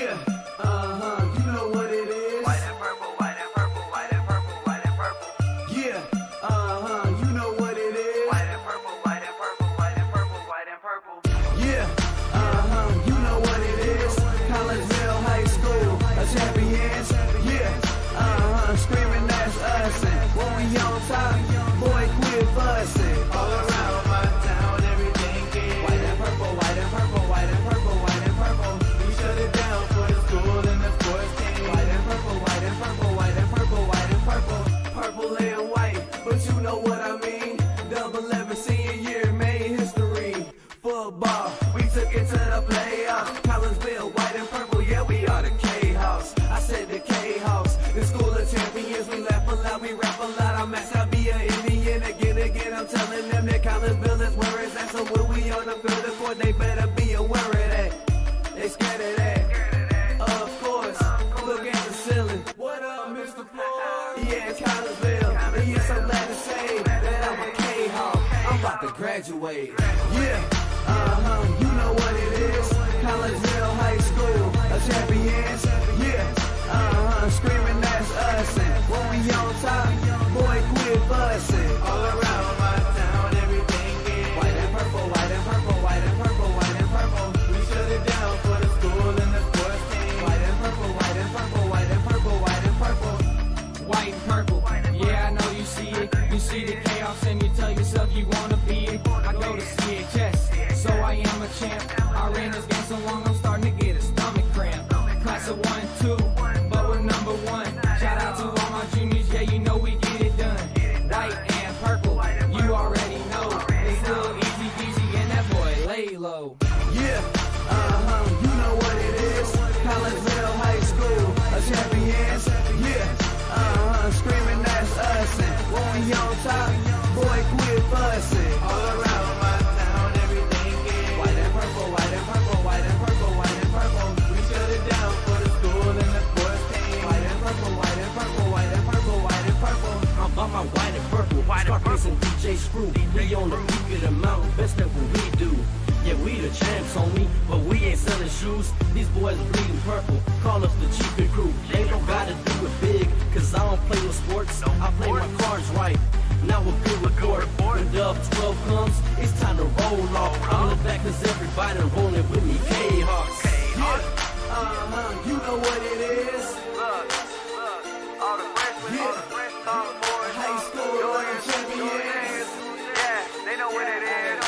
Yeah, you know what it is. White and purple, white and purple, white and purple, white and purple. Yeah, you know what it is. White and purple, white and purple, white and purple, white and purple. Yeah, you know what it is. Collegeville High School, a champions. Yeah, screaming that's us. And when we on top, boy, quit fussing. All around my town, everything is white and purple, white and purple, white and purple, white and purple. We shut it down for the school and the sports team. White and purple, white and purple, white and purple, white and purple. Purple and white, but you know what I mean. Double 11 senior year made history. Football, we took it to the playoffs. Collegeville, white and purple, yeah, we are the K-House. I said the K-House, the school of champions. We laugh a lot, we rap a lot. I'm at Sabia, Indian again. I'm telling them that Collegeville is where it's at. So when we on the field of court, they better be aware of that. They scared of that. Of course, look at the ceiling. What up, Mr. Floyd? Yeah, it's Collegeville. And yes, I'm glad to say that I'm a K-Hawk. I'm about to graduate. Yeah. You know what it is. Collegeville High School, a champions. Yeah, screaming that's us. And when we on top, boy, quit fussing. All around my town, everything is white and purple, white and purple, white and purple, white and purple. We shut it down for the school and the sports team. White and purple, white and purple, white and purple, white and purple. White and purple, yeah, I know you see it. You see the chaos and you tell yourself you wanna be it. I go to CHS, so I am a champ. I ran this game so long, I'm starting to get a stomach cramp. Class of 1, 2, but we're number 1. Shout out to all my juniors, yeah, you know we get it done. White and purple, you already know. It's still easy peasy and that boy lay low. Yeah, you know what it is. Collegeville High School, a champions. Yeah, screaming that's us. And when we on top, boy, quit fussing. All around my town, everything is white and purple, white and purple, white and purple, white and purple. We shut it down for the school and the sports team. White and purple, white and purple, white and purple, white and purple. I'm about my white and purple, Scarface and DJ Screw. We on the peak of the mountain, best at what we do. Yeah, we the champs, homie, but we ain't selling shoes. These boys bleeding purple, call us the chiefin' crew. They don't gotta do it big, cause I don't play with sports. I play my cards right. Now a good report. When Dub 12 comes, it's time to roll off. I'm in the back cause everybody rolling with me. K-Hawks. Yeah, you know what it is. Look, all the freshmen, sophomores, High school champions. yeah, they know what it is.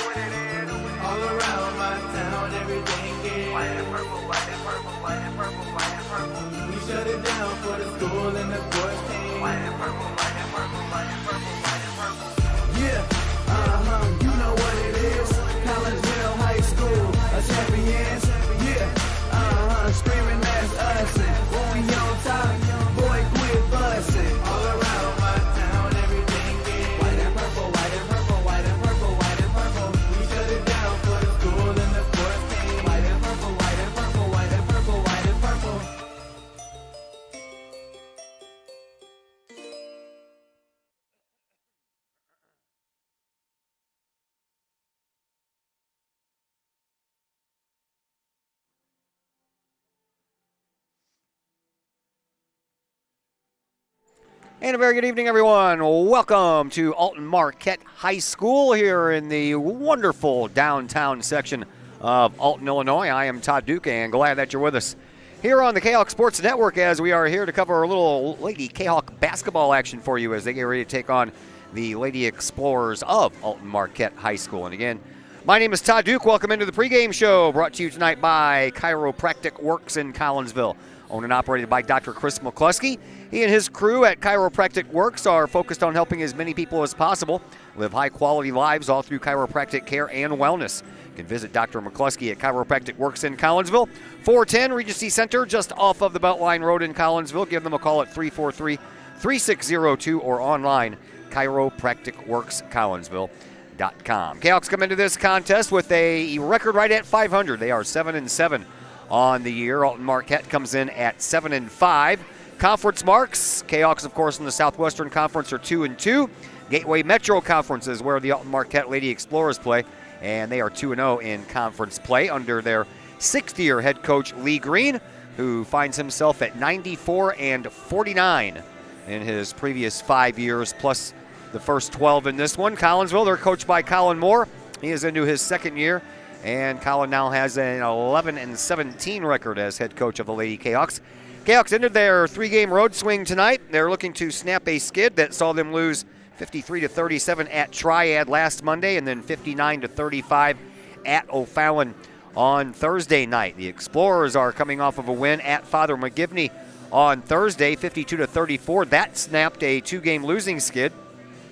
All around my town, everything is White and purple, white and purple, white and purple, white and purple. we shut it down for the school and the sports team. White and purple, white and purple, white and purple, white and purple. Yeah, you know what it is. Collegeville High School, a champions. Yeah, screaming that's us. And when we on top, boy, quit fussing. All around my town, everything is white and purple, white and purple, white and purple, white and purple. We shut it down for the school and the sports team. White and purple, white and purple, white and purple, white and purple. And a very good evening, everyone. Welcome to Alton Marquette High School here in the wonderful downtown section of Alton, Illinois. I am Todd Duke, and glad that you're with us here on the Kahok Sports Network as we are here to cover a little Lady Kahok basketball action for you as they get ready to take on the Lady Explorers of Alton Marquette High School. And again, my name is Todd Duke. Welcome into the pregame show brought to you tonight by Chiropractic Works in Collinsville. Owned and operated by Dr. Chris McCluskey. He and his crew at Chiropractic Works are focused on helping as many people as possible live high-quality lives all through chiropractic care and wellness. You can visit Dr. McCluskey at Chiropractic Works in Collinsville, 410 Regency Center, just off of the Beltline Road in Collinsville. Give them a call at 343-3602 or online, chiropracticworkscollinsville.com. Kahawks come into this contest with a record right at 500. They are 7-7 on the year. Alton Marquette comes in at 7-5. Conference marks, Kahawks, of course, in the Southwestern Conference are 2-2. Gateway Metro Conference is where the Alton Marquette Lady Explorers play, and they are 2-0 in conference play under their sixth-year head coach Lee Green, who finds himself at 94-49 in his previous 5 years, plus the first 12 in this one. Collinsville, they're coached by Colin Moore. He is into his second year, and Colin now has an 11-17 record as head coach of the Lady Kahawks. Kahawks ended their three-game road swing tonight. They're looking to snap a skid that saw them lose 53-37 at Triad last Monday, and then 59-35 at O'Fallon on Thursday night. The Explorers are coming off of a win at Father McGivney on Thursday, 52-34. That snapped a two-game losing skid,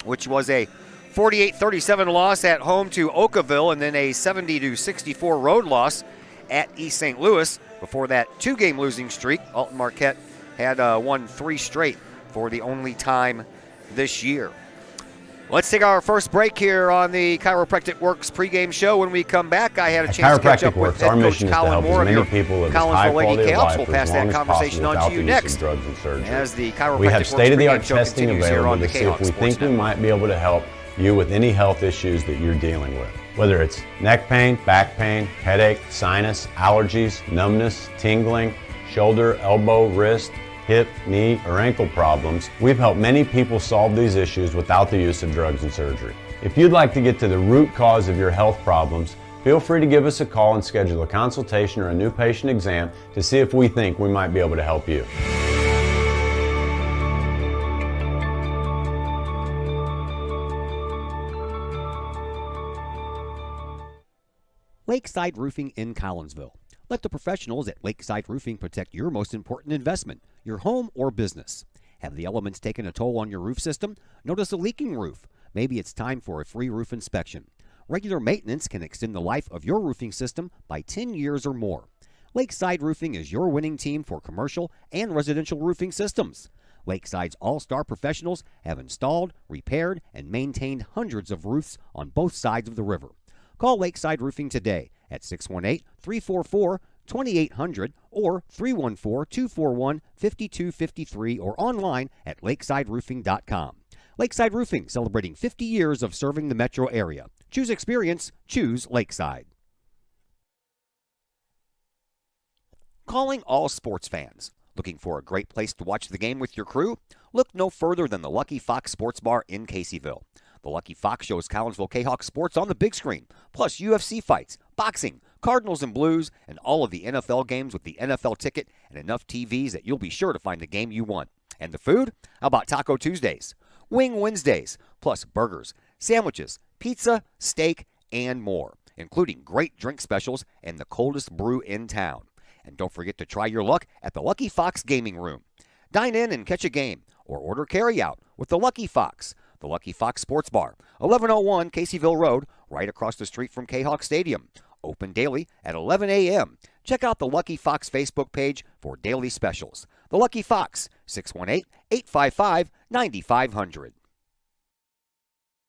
which was a 48-37 loss at home to Oakville, and then a 70-64 road loss at East St. Louis. Before that two-game losing streak, Alton Marquette had won 3 straight for the only time this year. Let's take our first break here on the Chiropractic Works pregame show. When we come back, I had a chance to catch up with head coach Colin Moore of your Collinsville Lady Kahawks. We'll pass that conversation on to you next as the Chiropractic We have Works state-of-the-art pregame show testing continues here on available the to see if we Kahawk think Sports we might be able to help you with any health issues that you're dealing with. Whether it's neck pain, back pain, headache, sinus, allergies, numbness, tingling, shoulder, elbow, wrist, hip, knee, or ankle problems, we've helped many people solve these issues without the use of drugs and surgery. If you'd like to get to the root cause of your health problems, feel free to give us a call and schedule a consultation or a new patient exam to see if we think we might be able to help you. Lakeside Roofing in Collinsville. Let the professionals at Lakeside Roofing protect your most important investment, your home or business. Have the elements taken a toll on your roof system? Notice a leaking roof? Maybe it's time for a free roof inspection. Regular maintenance can extend the life of your roofing system by 10 years or more. Lakeside Roofing is your winning team for commercial and residential roofing systems. Lakeside's all-star professionals have installed, repaired, and maintained hundreds of roofs on both sides of the river. Call Lakeside Roofing today at 618-344-2800 or 314-241-5253 or online at lakesideroofing.com. Lakeside Roofing, celebrating 50 years of serving the metro area. Choose experience, choose Lakeside. Calling all sports fans. Looking for a great place to watch the game with your crew? Look no further than the Lucky Fox Sports Bar in Caseyville. The Lucky Fox shows Collinsville Kahawk sports on the big screen, plus UFC fights, boxing, Cardinals and Blues, and all of the NFL games with the NFL ticket and enough TVs that you'll be sure to find the game you want. And the food? How about Taco Tuesdays, Wing Wednesdays, plus burgers, sandwiches, pizza, steak, and more, including great drink specials and the coldest brew in town. And don't forget to try your luck at the Lucky Fox Gaming Room. Dine in and catch a game, or order carry-out with the Lucky Fox. The Lucky Fox Sports Bar, 1101 Caseyville Road, right across the street from Kahawk Stadium. Open daily at 11 a.m. Check out the Lucky Fox Facebook page for daily specials. The Lucky Fox, 618-855-9500.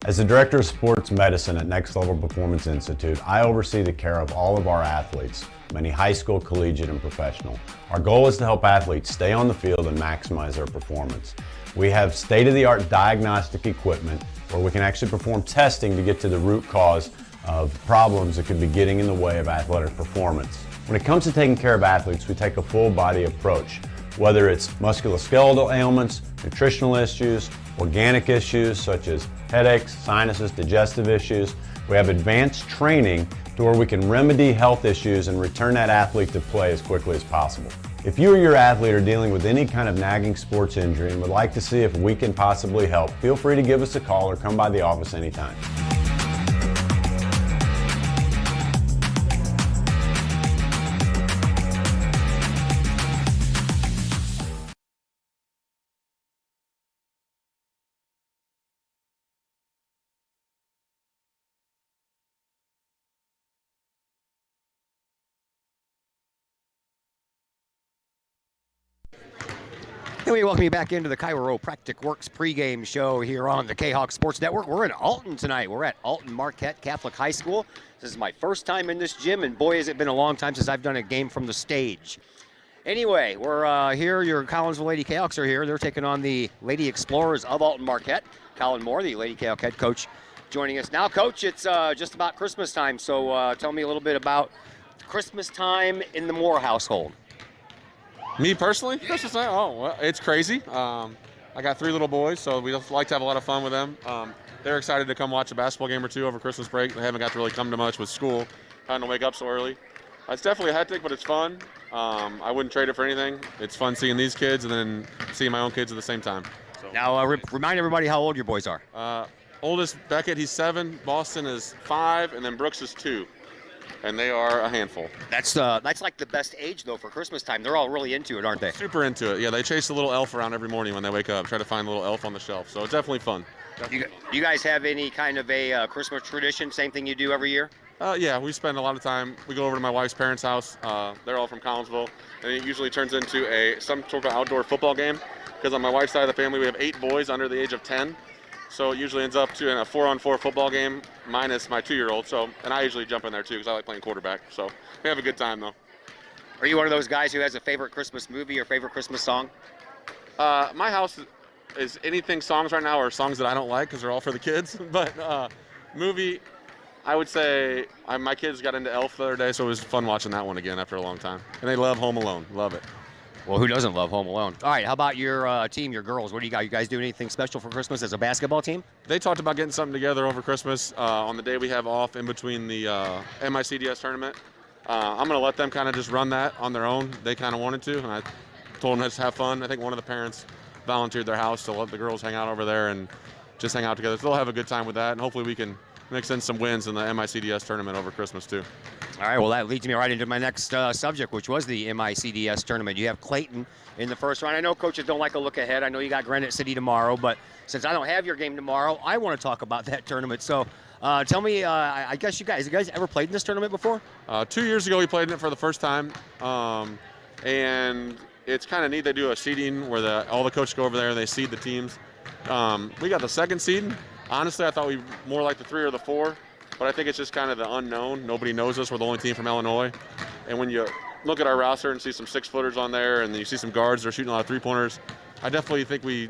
As the Director of Sports Medicine at Next Level Performance Institute, I oversee the care of all of our athletes, many high school, collegiate, and professional. Our goal is to help athletes stay on the field and maximize their performance. We have state-of-the-art diagnostic equipment where we can actually perform testing to get to the root cause of problems that could be getting in the way of athletic performance. When it comes to taking care of athletes, we take a full-body approach, whether it's musculoskeletal ailments, nutritional issues, organic issues such as headaches, sinuses, digestive issues. We have advanced training to where we can remedy health issues and return that athlete to play as quickly as possible. If you or your athlete are dealing with any kind of nagging sports injury and would like to see if we can possibly help, feel free to give us a call or come by the office anytime. And we welcome you back into the Chiropractic Works pregame show here on the Kahawk Sports Network. We're in Alton tonight. We're at Alton Marquette Catholic High School. This is my first time in this gym, and boy, has it been a long time since I've done a game from the stage. Anyway, we're here. Your Collinsville Lady Kahawks are here. They're taking on the Lady Explorers of Alton Marquette. Colin Moore, the Lady Kahawk head coach, joining us now. Coach, it's just about Christmas time, so tell me a little bit about Christmas time in the Moore household? Me personally, Christmas night, well, it's crazy. I got 3 little boys, so we just like to have a lot of fun with them. They're excited to come watch a basketball game or two over Christmas break. They haven't got to really come to much with school, having to wake up so early. It's definitely hectic, but it's fun. I wouldn't trade it for anything. It's fun seeing these kids and then seeing my own kids at the same time. So. Now, remind everybody how old your boys are. Oldest, Beckett, he's 7. Boston is 5, and then Brooks is 2. And they are a handful. That's like the best age, though, for Christmas time. They're all really into it, aren't they? Super into it. Yeah, they chase a little elf around every morning when they wake up, try to find a little elf on the shelf. So it's definitely fun. You guys have any kind of a Christmas tradition, same thing you do every year? Yeah, we spend a lot of time. We go over to my wife's parents' house. They're all from Collinsville. And it usually turns into some sort of outdoor football game. Because on my wife's side of the family, we have 8 boys under the age of 10. So it usually ends up to in a 4-on-4 football game minus my 2-year-old. So, and I usually jump in there too because I like playing quarterback. So we have a good time though. Are you one of those guys who has a favorite Christmas movie or favorite Christmas song? My house is anything songs right now or songs that I don't like because they're all for the kids. But movie, I would say my kids got into Elf the other day, so it was fun watching that one again after a long time. And they love Home Alone. Love it. Well, who doesn't love Home Alone? All right, how about your team, your girls? What do you got? You guys do anything special for Christmas as a basketball team? They talked about getting something together over Christmas on the day we have off in between the MICDS tournament. I'm going to let them kind of just run that on their own. They kind of wanted to, and I told them to just have fun. I think one of the parents volunteered their house to let the girls hang out over there and just hang out together. So they'll have a good time with that, and hopefully we can mix in some wins in the MICDS tournament over Christmas too. All right, well, that leads me right into my next subject, which was the MICDS tournament. You have Clayton in the first round. I know coaches don't like a look ahead. I know you got Granite City tomorrow, but since I don't have your game tomorrow, I want to talk about that tournament. So tell me, I guess you guys ever played in this tournament before? 2 years ago, we played in it for the first time, and it's kind of neat. They do a seeding where all the coaches go over there and they seed the teams. We got the second seed. Honestly, I thought we more like the 3 or the 4. But I think it's just kind of the unknown. Nobody knows us. We're the only team from Illinois. And when you look at our roster and see some 6-footers on there and then you see some guards that are shooting a lot of 3-pointers, I definitely think we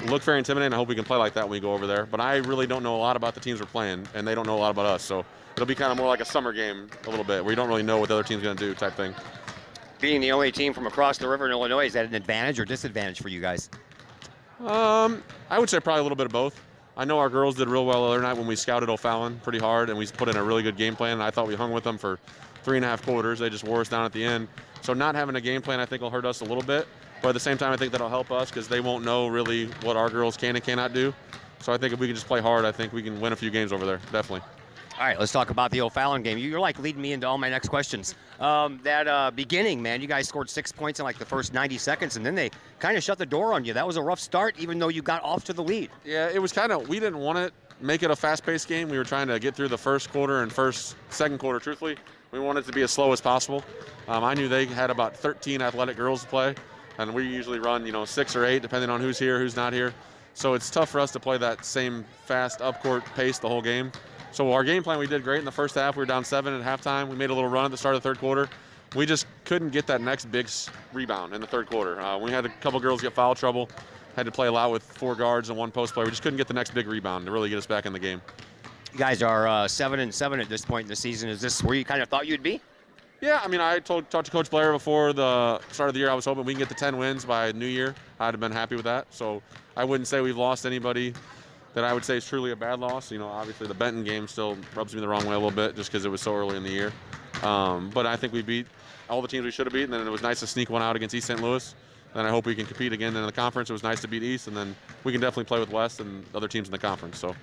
look very intimidating. I hope we can play like that when we go over there. But I really don't know a lot about the teams we're playing, and they don't know a lot about us. So it'll be kind of more like a summer game a little bit where you don't really know what the other team's going to do type thing. Being the only team from across the river in Illinois, is that an advantage or disadvantage for you guys? I would say probably a little bit of both. I know our girls did real well the other night when we scouted O'Fallon pretty hard, and we put in a really good game plan, and I thought we hung with them for 3.5 quarters. They just wore us down at the end. So not having a game plan, I think, will hurt us a little bit. But at the same time, I think that'll help us because they won't know really what our girls can and cannot do. So I think if we can just play hard, I think we can win a few games over there, definitely. All right, let's talk about the O'Fallon game. You're like leading me into all my next questions. That beginning, man, you guys scored 6 points in like the first 90 seconds, and then they kind of shut the door on you. That was a rough start, even though you got off to the lead. Yeah, it was kind of, we didn't want to make it a fast-paced game. We were trying to get through the first quarter and second quarter, truthfully. We wanted it to be as slow as possible. I knew they had about 13 athletic girls to play, and we usually run, 6 or 8, depending on who's here, who's not here. So it's tough for us to play that same fast up-court pace the whole game. So our game plan, we did great in the first half. We were down 7 at halftime. We made a little run at the start of the third quarter. We just couldn't get that next big rebound in the third quarter. We had a couple girls get foul trouble. Had to play a lot with 4 guards and 1 post player. We just couldn't get the next big rebound to really get us back in the game. You guys are 7-7 at this point in the season. Is this where you kind of thought you'd be? Yeah, I mean, I talked to Coach Blair before the start of the year. I was hoping we can get to 10 wins by New Year. I'd have been happy with that. So I wouldn't say we've lost anybody that I would say is truly a bad loss. Obviously the Benton game still rubs me the wrong way a little bit just because it was so early in the year. But I think we beat all the teams we should have beaten, and then it was nice to sneak one out against East St. Louis. And I hope we can compete again in the conference. It was nice to beat East, and then we can definitely play with West and other teams in the conference. So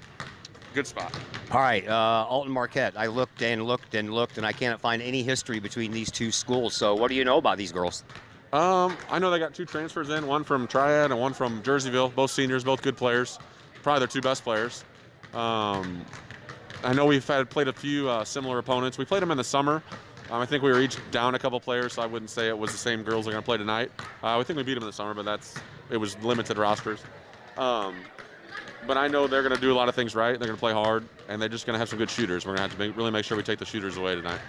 good spot. All right, Alton Marquette. I looked and looked and looked, and I can't find any history between these two schools. So what do you know about these girls? I know they got 2 transfers in, one from Triad and one from Jerseyville, both seniors, both good players. Probably their 2 best players. I know we've played a few similar opponents. We played them in the summer. I think we were each down a couple players, so I wouldn't say it was the same girls that are going to play tonight. I think we beat them in the summer, but it was limited rosters. But I know they're going to do a lot of things right. They're going to play hard, and they're just going to have some good shooters. We're going to have to really make sure we take the shooters away tonight.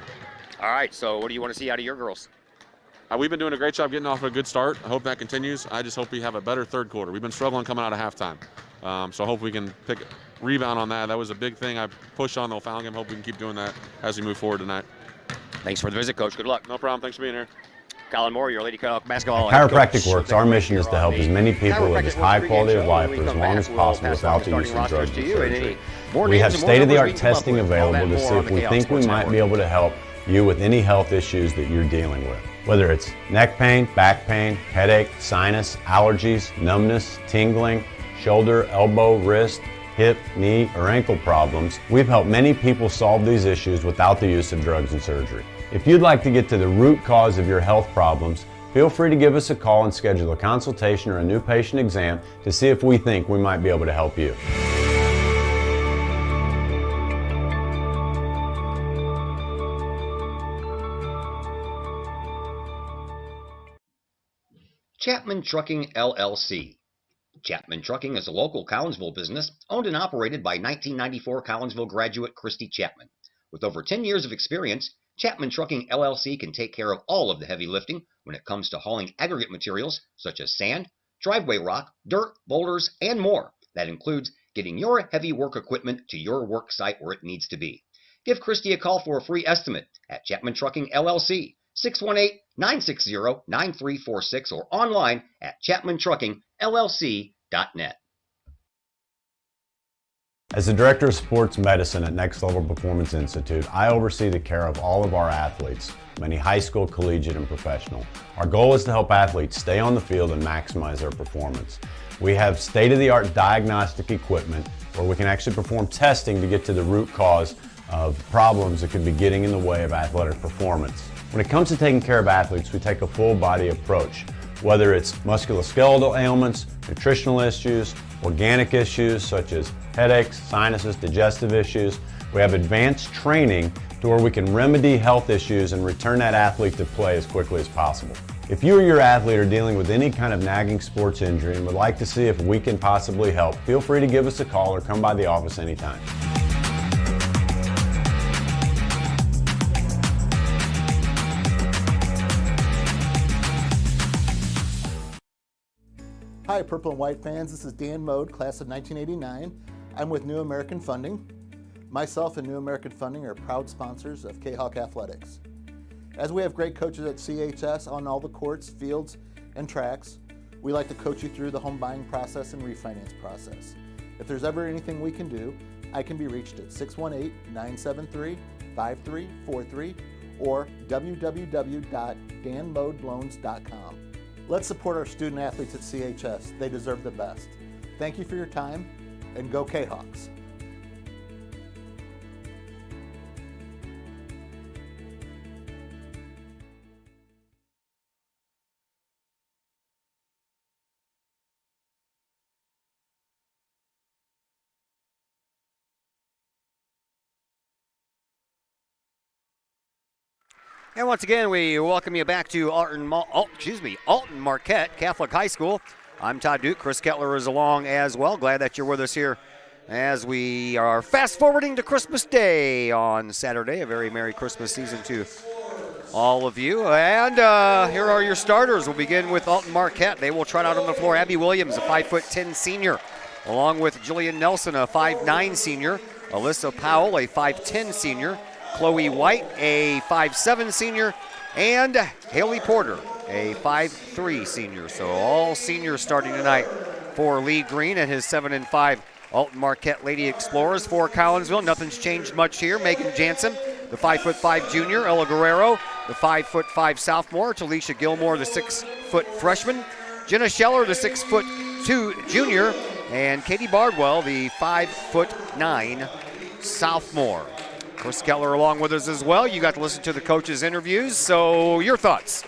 All right, so what do you want to see out of your girls? We've been doing a great job getting off to a good start. I hope that continues. I just hope we have a better third quarter. We've been struggling coming out of halftime. So I hope we can rebound on that. That was a big thing I pushed on the O'Fallon game. Hope we can keep doing that as we move forward tonight. Thanks for the visit, Coach. Good luck. No problem. Thanks for being here. Colin Moore, your Lady Kahok basketball At head Chiropractic coach. Works, our mission is to help as many people live as high quality of life for as long as possible without the use of drugs and surgery. We have state-of-the-art testing available to see if we think we might be able to help you with any health issues that you're dealing with. Whether it's neck pain, back pain, headache, sinus, allergies, numbness, tingling, shoulder, elbow, wrist, hip, knee, or ankle problems, we've helped many people solve these issues without the use of drugs and surgery. If you'd like to get to the root cause of your health problems, feel free to give us a call and schedule a consultation or a new patient exam to see if we think we might be able to help you. Chapman Trucking, LLC. Chapman Trucking is a local Collinsville business owned and operated by 1994 Collinsville graduate Christy Chapman. With over 10 years of experience, Chapman Trucking, LLC can take care of all of the heavy lifting when it comes to hauling aggregate materials such as sand, driveway rock, dirt, boulders, and more. That includes getting your heavy work equipment to your work site where it needs to be. Give Christy a call for a free estimate at Chapman Trucking, LLC, 618-960-9346 or online at chapmantruckingllc.net. As the Director of Sports Medicine at Next Level Performance Institute, I oversee the care of all of our athletes, many high school, collegiate, and professional. Our goal is to help athletes stay on the field and maximize their performance. We have state-of-the-art diagnostic equipment where we can actually perform testing to get to the root cause of problems that could be getting in the way of athletic performance. When it comes to taking care of athletes, we take a full-body approach. Whether it's musculoskeletal ailments, nutritional issues, organic issues such as headaches, sinuses, digestive issues, we have advanced training to where we can remedy health issues and return that athlete to play as quickly as possible. If you or your athlete are dealing with any kind of nagging sports injury and would like to see if we can possibly help, feel free to give us a call or come by the office anytime. Hi, Purple and White fans. This is Dan Mode, class of 1989. I'm with New American Funding. Myself and New American Funding are proud sponsors of Kahok Athletics. As we have great coaches at CHS on all the courts, fields, and tracks, we like to coach you through the home buying process and refinance process. If there's ever anything we can do, I can be reached at 618-973-5343 or www.danmodeloans.com. Let's support our student athletes at CHS. They deserve the best. Thank you for your time, and go Kahawks. And once again, we welcome you back to Alton Marquette Catholic High School. I'm Todd Duke. Chris Kettler is along as well. Glad that you're with us here as we are fast forwarding to Christmas Day on Saturday. A very Merry Christmas season to all of you. And here are your starters. We'll begin with Alton Marquette. They will trot out on the floor. Abby Williams, a 5'10" senior, along with Jillian Nelson, a 5'9" senior, Alyssa Powell, a 5'10" senior, Chloe White, a 5'7" senior, and Haley Porter, a 5'3" senior. So all seniors starting tonight for Lee Green and his 7-5 Alton Marquette Lady Explorers. For Collinsville, nothing's changed much here. Megan Jansen, the 5'5" junior, Ella Guerrero, the 5'5" sophomore, Talisha Gilmore, the 6-foot freshman, Jenna Scheller, the 6'2" junior, and Katie Bardwell, the 5'9" sophomore. Chris Kettler along with us as well. You got to listen to the coaches' interviews, so your thoughts?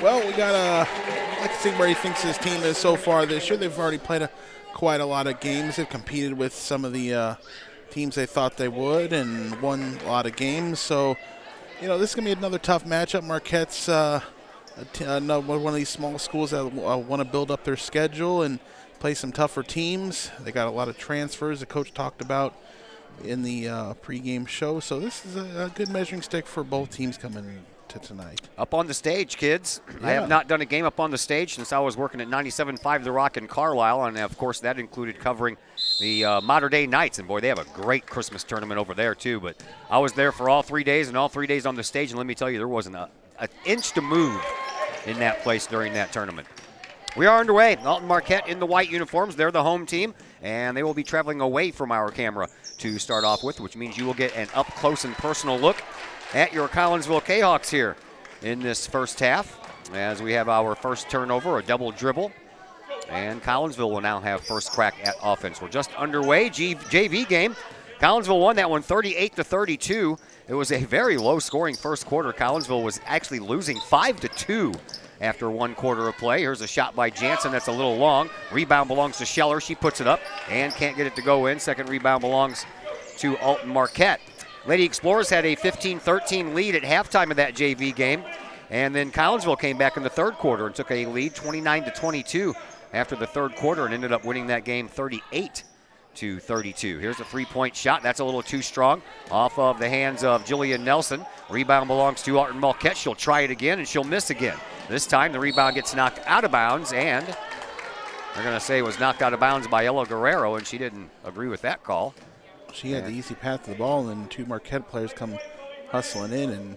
Well, we got to like to see where he thinks his team is so far this year. They've already played quite a lot of games. They've competed with some of the teams they thought they would and won a lot of games. So, you know, this is going to be another tough matchup. Marquette's one of these small schools that want to build up their schedule and play some tougher teams. They got a lot of transfers the coach talked about in the pregame show. So this is a good measuring stick for both teams coming to tonight. Up on the stage, kids. Yeah. I have not done a game up on the stage since I was working at 97.5 The Rock in Carlisle, and of course that included covering the Mater Dei Knights. And boy, they have a great Christmas tournament over there too. But I was there for all 3 days and all 3 days on the stage. And let me tell you, there wasn't an inch to move in that place during that tournament. We are underway. Alton Marquette in the white uniforms. They're the home team, and they will be traveling away from our camera to start off with, which means you will get an up-close and personal look at your Collinsville Kahawks here in this first half as we have our first turnover, a double dribble, and Collinsville will now have first crack at offense. We're just underway. JV game. Collinsville won that one 38-32. It was a very low-scoring first quarter. Collinsville was actually losing 5-2 after 1 quarter of play. Here's a shot by Jansen that's a little long. Rebound belongs to Scheller. She puts it up and can't get it to go in. Second rebound belongs to Alton Marquette. Lady Explorers had a 15-13 lead at halftime of that JV game. And then Collinsville came back in the third quarter and took a lead 29-22 after the third quarter and ended up winning that game 38-32. Here's a three-point shot. That's a little too strong. Off of the hands of Jillian Nelson. Rebound belongs to Alton Marquette. She'll try it again and she'll miss again. This time the rebound gets knocked out of bounds, and they're going to say it was knocked out of bounds by Ella Guerrero, and she didn't agree with that call. She had the easy path to the ball, and then 2 Marquette players come hustling in and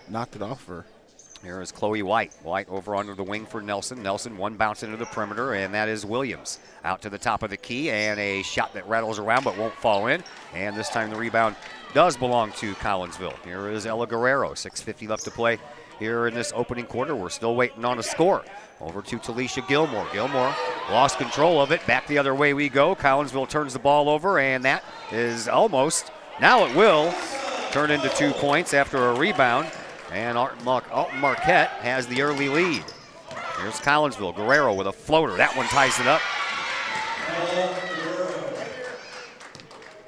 knocked it off her. Here is Chloe White. White over under the wing for Nelson. Nelson one bounce into the perimeter, and that is Williams. Out to the top of the key, and a shot that rattles around but won't fall in. And this time the rebound does belong to Collinsville. Here is Ella Guerrero. 6:50 left to play here in this opening quarter. We're still waiting on a score. Over to Talisha Gilmore. Gilmore lost control of it. Back the other way we go. Collinsville turns the ball over, and that is almost. Now it will turn into 2 points after a rebound. And Alton Marquette has the early lead. Here's Collinsville. Guerrero with a floater. That one ties it up.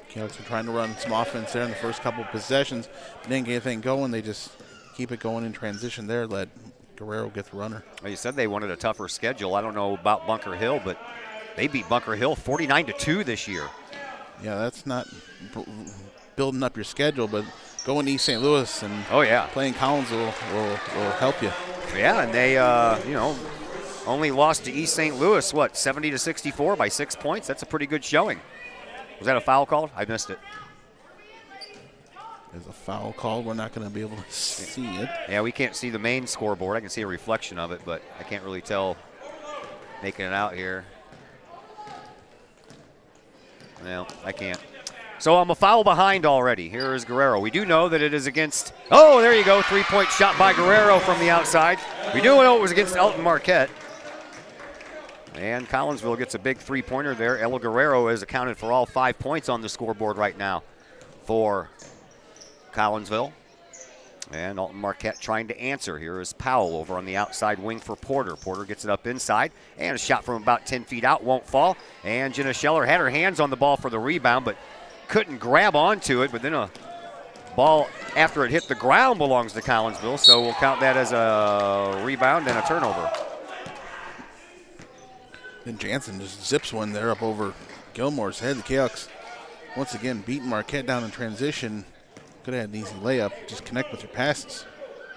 Kahawks are trying to run some offense there in the first couple of possessions. Didn't get anything going. They just keep it going in transition there. Let Guerrero get the runner. Well, you said they wanted a tougher schedule. I don't know about Bunker Hill, but they beat Bunker Hill 49-2 this year. Yeah, that's not building up your schedule, but going to East St. Louis and playing Collinsville will help you. Yeah, and they, only lost to East St. Louis, 70-64 by 6 points? That's a pretty good showing. Was that a foul called? I missed it. There's a foul called. We're not going to be able to see it. Yeah, we can't see the main scoreboard. I can see a reflection of it, but I can't really tell making it out here. Well, I can't. So I'm a foul behind already. Here is Guerrero. We do know that it is against, oh, there you go, 3-point shot by Guerrero from the outside. We do know it was against Alton Marquette. And Collinsville gets a big 3-pointer there. Ella Guerrero is accounted for all 5 points on the scoreboard right now for Collinsville. And Alton Marquette trying to answer. Here is Powell over on the outside wing for Porter. Porter gets it up inside, and a shot from about 10 feet out won't fall. And Jenna Scheller had her hands on the ball for the rebound, but couldn't grab onto it. But then a ball after it hit the ground belongs to Collinsville, so we'll count that as a rebound and a turnover. Then Jansen just zips one there up over Gilmore's head. The Kahawks once again beating Marquette down in transition. Could have had an easy layup. Just connect with your passes.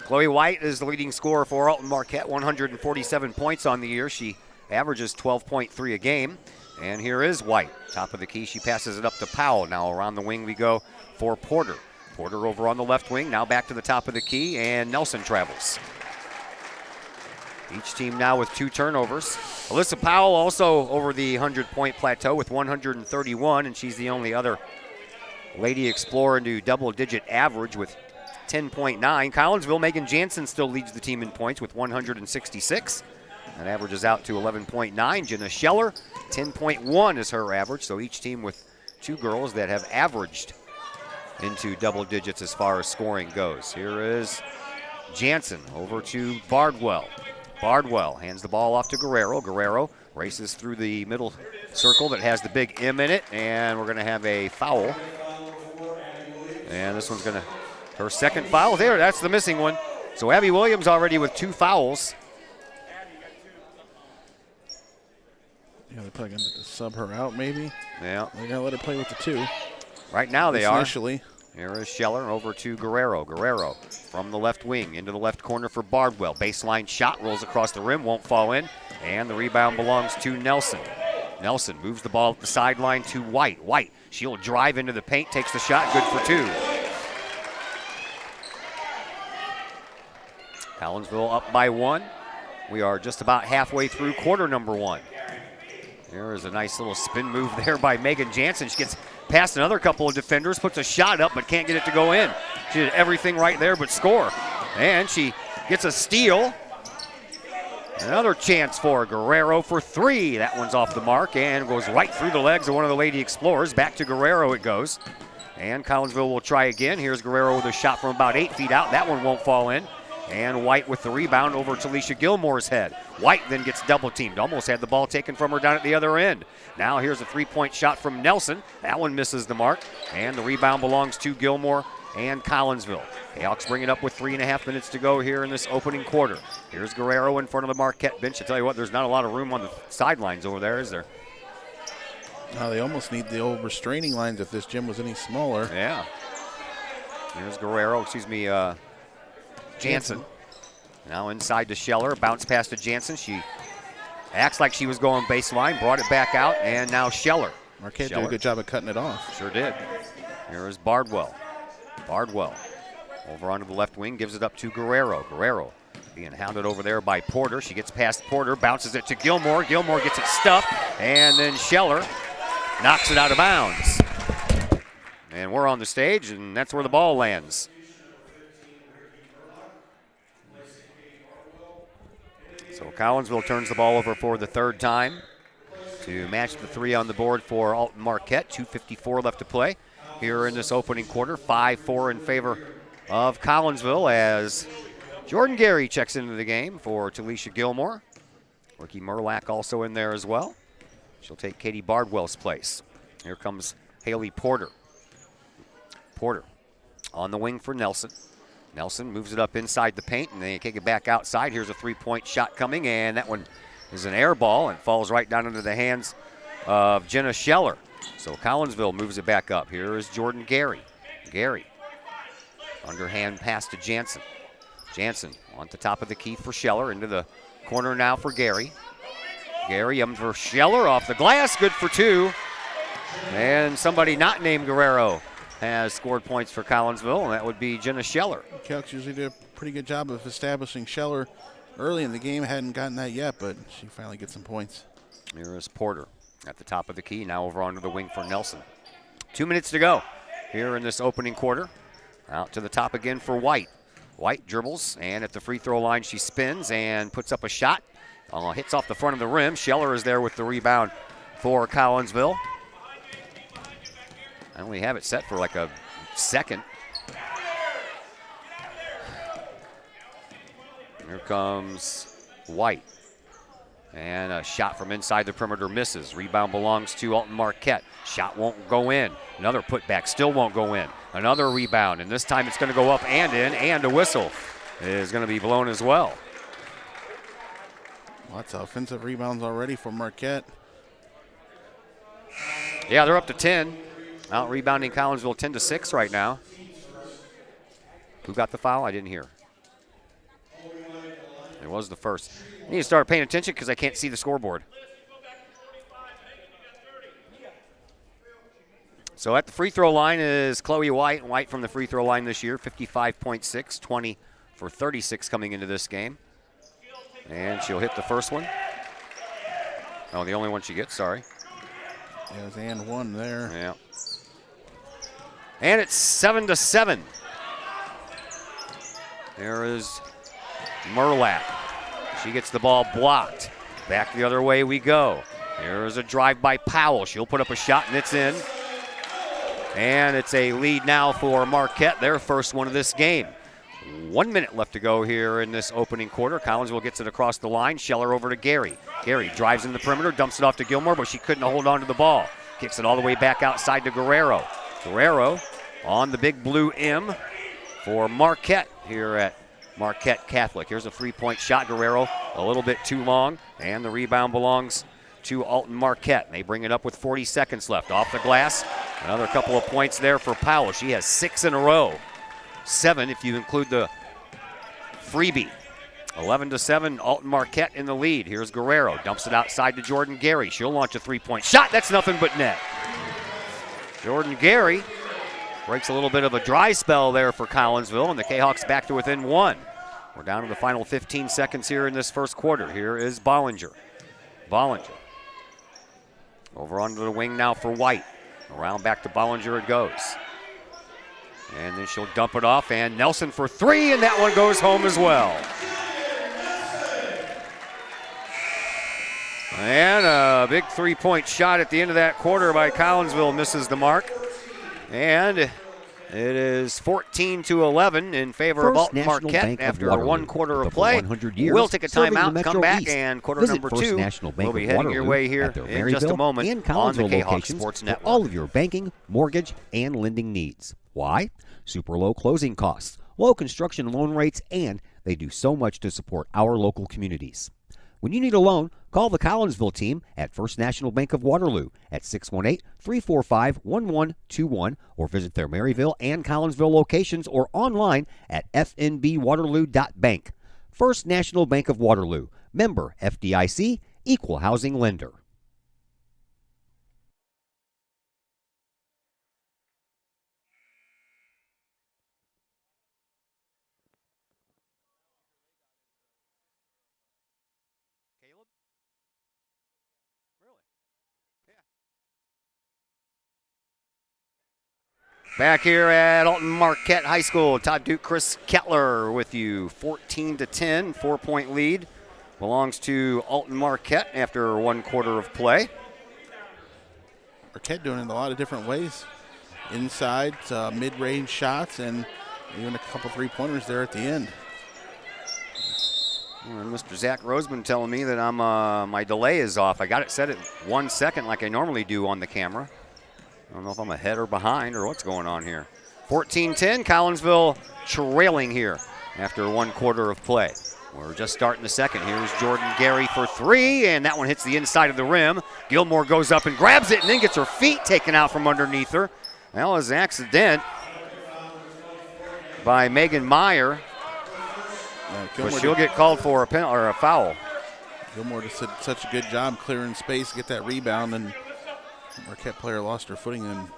Chloe White is the leading scorer for Alton Marquette, 147 points on the year. She averages 12.3 a game. And here is White, top of the key. She passes it up to Powell. Now around the wing we go for Porter. Porter over on the left wing, now back to the top of the key, and Nelson travels. Each team now with 2 turnovers. Alyssa Powell also over the 100-point plateau with 131, and she's the only other Lady Explorer into double-digit average with 10.9. Collinsville, Megan Jansen still leads the team in points with 166. That averages out to 11.9. Jenna Scheller, 10.1 is her average. So each team with 2 girls that have averaged into double digits as far as scoring goes. Here is Jansen over to Bardwell. Bardwell hands the ball off to Guerrero. Guerrero races through the middle circle that has the big M in it, and we're going to have a foul. And this one's going to, her second foul there. That's the missing one. So Abby Williams already with 2 fouls. Yeah, they're probably going to sub her out maybe. Yeah. They're going to let her play with the 2. Right now they are. Initially. Here is Scheller over to Guerrero. Guerrero from the left wing into the left corner for Bardwell. Baseline shot rolls across the rim, won't fall in. And the rebound belongs to Nelson. Nelson moves the ball up the sideline to White. White, she'll drive into the paint, takes the shot, good for 2. Collinsville up by 1. We are just about halfway through quarter number 1. There is a nice little spin move there by Megan Jansen. She gets past another couple of defenders, puts a shot up, but can't get it to go in. She did everything right there but score. And she gets a steal. Another chance for Guerrero for 3. That one's off the mark and goes right through the legs of one of the Lady Explorers. Back to Guerrero it goes. And Collinsville will try again. Here's Guerrero with a shot from about 8 feet out. That one won't fall in. And White with the rebound over to Alicia Gilmore's head. White then gets double teamed. Almost had the ball taken from her down at the other end. Now here's a 3-point shot from Nelson. That one misses the mark. And the rebound belongs to Gilmore and Collinsville. Hawks bring it up with 3.5 minutes to go here in this opening quarter. Here's Guerrero in front of the Marquette bench. I tell you what, there's not a lot of room on the sidelines over there, is there? They almost need the old restraining lines if this gym was any smaller. Yeah. Here's Guerrero, Jansen. Now inside to Scheller, bounce pass to Jansen. She acts like she was going baseline, brought it back out, and now Scheller. Marquette did a good job of cutting it off. Sure did. Here is Bardwell. Bardwell over onto the left wing, gives it up to Guerrero. Guerrero being hounded over there by Porter. She gets past Porter, bounces it to Gilmore. Gilmore gets it stuffed, and then Scheller knocks it out of bounds. And we're on the stage, and that's where the ball lands. So Collinsville turns the ball over for the 3rd time to match the 3 on the board for Alton Marquette. 2:54 left to play here in this opening quarter. 5-4 in favor of Collinsville as Jordan Gary checks into the game for Talisha Gilmore. Ricky Merlack also in there as well. She'll take Katie Bardwell's place. Here comes Haley Porter. Porter on the wing for Nelson. Nelson moves it up inside the paint, and they kick it back outside. Here's a 3-point shot coming, and that one is an air ball and falls right down into the hands of Jenna Scheller. So Collinsville moves it back up. Here is Jordan Gary. Gary, underhand pass to Jansen. Jansen on the top of the key for Scheller, into the corner now for Gary. Gary up for Scheller, off the glass, good for 2. And somebody not named Guerrero has scored points for Collinsville, and that would be Jenna Scheller. Calcs usually did a pretty good job of establishing Scheller early in the game. Hadn't gotten that yet, but she finally gets some points. Here is Porter at the top of the key, now over onto the wing for Nelson. 2 minutes to go here in this opening quarter. Out to the top again for White. White dribbles, and at the free throw line she spins and puts up a shot. Hits off the front of the rim. Scheller is there with the rebound for Collinsville. I only have it set for like a second. Here comes White. And a shot from inside the perimeter misses. Rebound belongs to Alton Marquette. Shot won't go in. Another putback still won't go in. Another rebound, and this time it's going to go up and in, and a whistle is going to be blown as well. Lots of offensive rebounds already for Marquette. Yeah, they're up to 10. Out rebounding Collinsville 10-6 right now. Who got the foul? I didn't hear. It was the first. I need to start paying attention because I can't see the scoreboard. So at the free throw line is Chloe White. White from the free throw line this year, 55.6, 20 for 36 coming into this game. And she'll hit the first one. Oh, the only one she gets, sorry. Yeah, there's and one there. Yeah. And it's 7-7. There is Merlack. She gets the ball blocked. Back the other way we go. There's a drive by Powell. She'll put up a shot, and it's in. And it's a lead now for Marquette, their first one of this game. 1 minute left to go here in this opening quarter. Collinsville gets it across the line. Scheller over to Gary. Gary drives in the perimeter, dumps it off to Gilmore, but she couldn't hold on to the ball. Kicks it all the way back outside to Guerrero. Guerrero on the big blue M for Marquette here at Marquette Catholic. Here's a three-point shot. Guerrero a little bit too long, and the rebound belongs to Alton Marquette. They bring it up with 40 seconds left. Off the glass, another couple of points there for Powell. She has 6 in a row. 7 if you include the freebie. 11-7, Alton Marquette in the lead. Here's Guerrero, dumps it outside to Jordan Gary. She'll launch a three-point shot. That's nothing but net. Jordan Gary breaks a little bit of a dry spell there for Collinsville, and the Kahawks back to within one. We're down to the final 15 seconds here in this first quarter. Here is Bollinger. Bollinger. Over onto the wing now for White. Around back to Bollinger it goes. And then she'll dump it off, and Nelson for three, and that one goes home as well. And a big three-point shot at the end of that quarter by Collinsville misses the mark. And it is 14-11 in favor of Alton Marquette after one quarter of play. We'll take a timeout, come back, and quarter number two will be heading your way here in just a moment on the Kahok Sports Network. All of your banking, mortgage, and lending needs. Why? Super low closing costs, low construction loan rates, and they do so much to support our local communities. When you need a loan, call the Collinsville team at First National Bank of Waterloo at 618-345-1121 or visit their Maryville and Collinsville locations or online at fnbwaterloo.bank. First National Bank of Waterloo, member FDIC, equal housing lender. Back here at Alton Marquette High School, Todd Duke, Chris Kettler with you. 14-10, 4-point lead belongs to Alton Marquette after one quarter of play. Marquette doing it in a lot of different ways. Inside, mid-range shots, and even a couple three-pointers there at the end. Well, Mr. Zach Roseman telling me that my delay is off. I got it set at 1 second like I normally do on the camera. I don't know if I'm ahead or behind or what's going on here. 14-10, Collinsville trailing here after one quarter of play. We're just starting the second. Here's Jordan Gary for three, and that one hits the inside of the rim. Gilmore goes up and grabs it and then gets her feet taken out from underneath her. That was an accident by Megan Meyer. But she'll get called for a foul. Gilmore just did such a good job clearing space, get that rebound, and Marquette player lost her footing and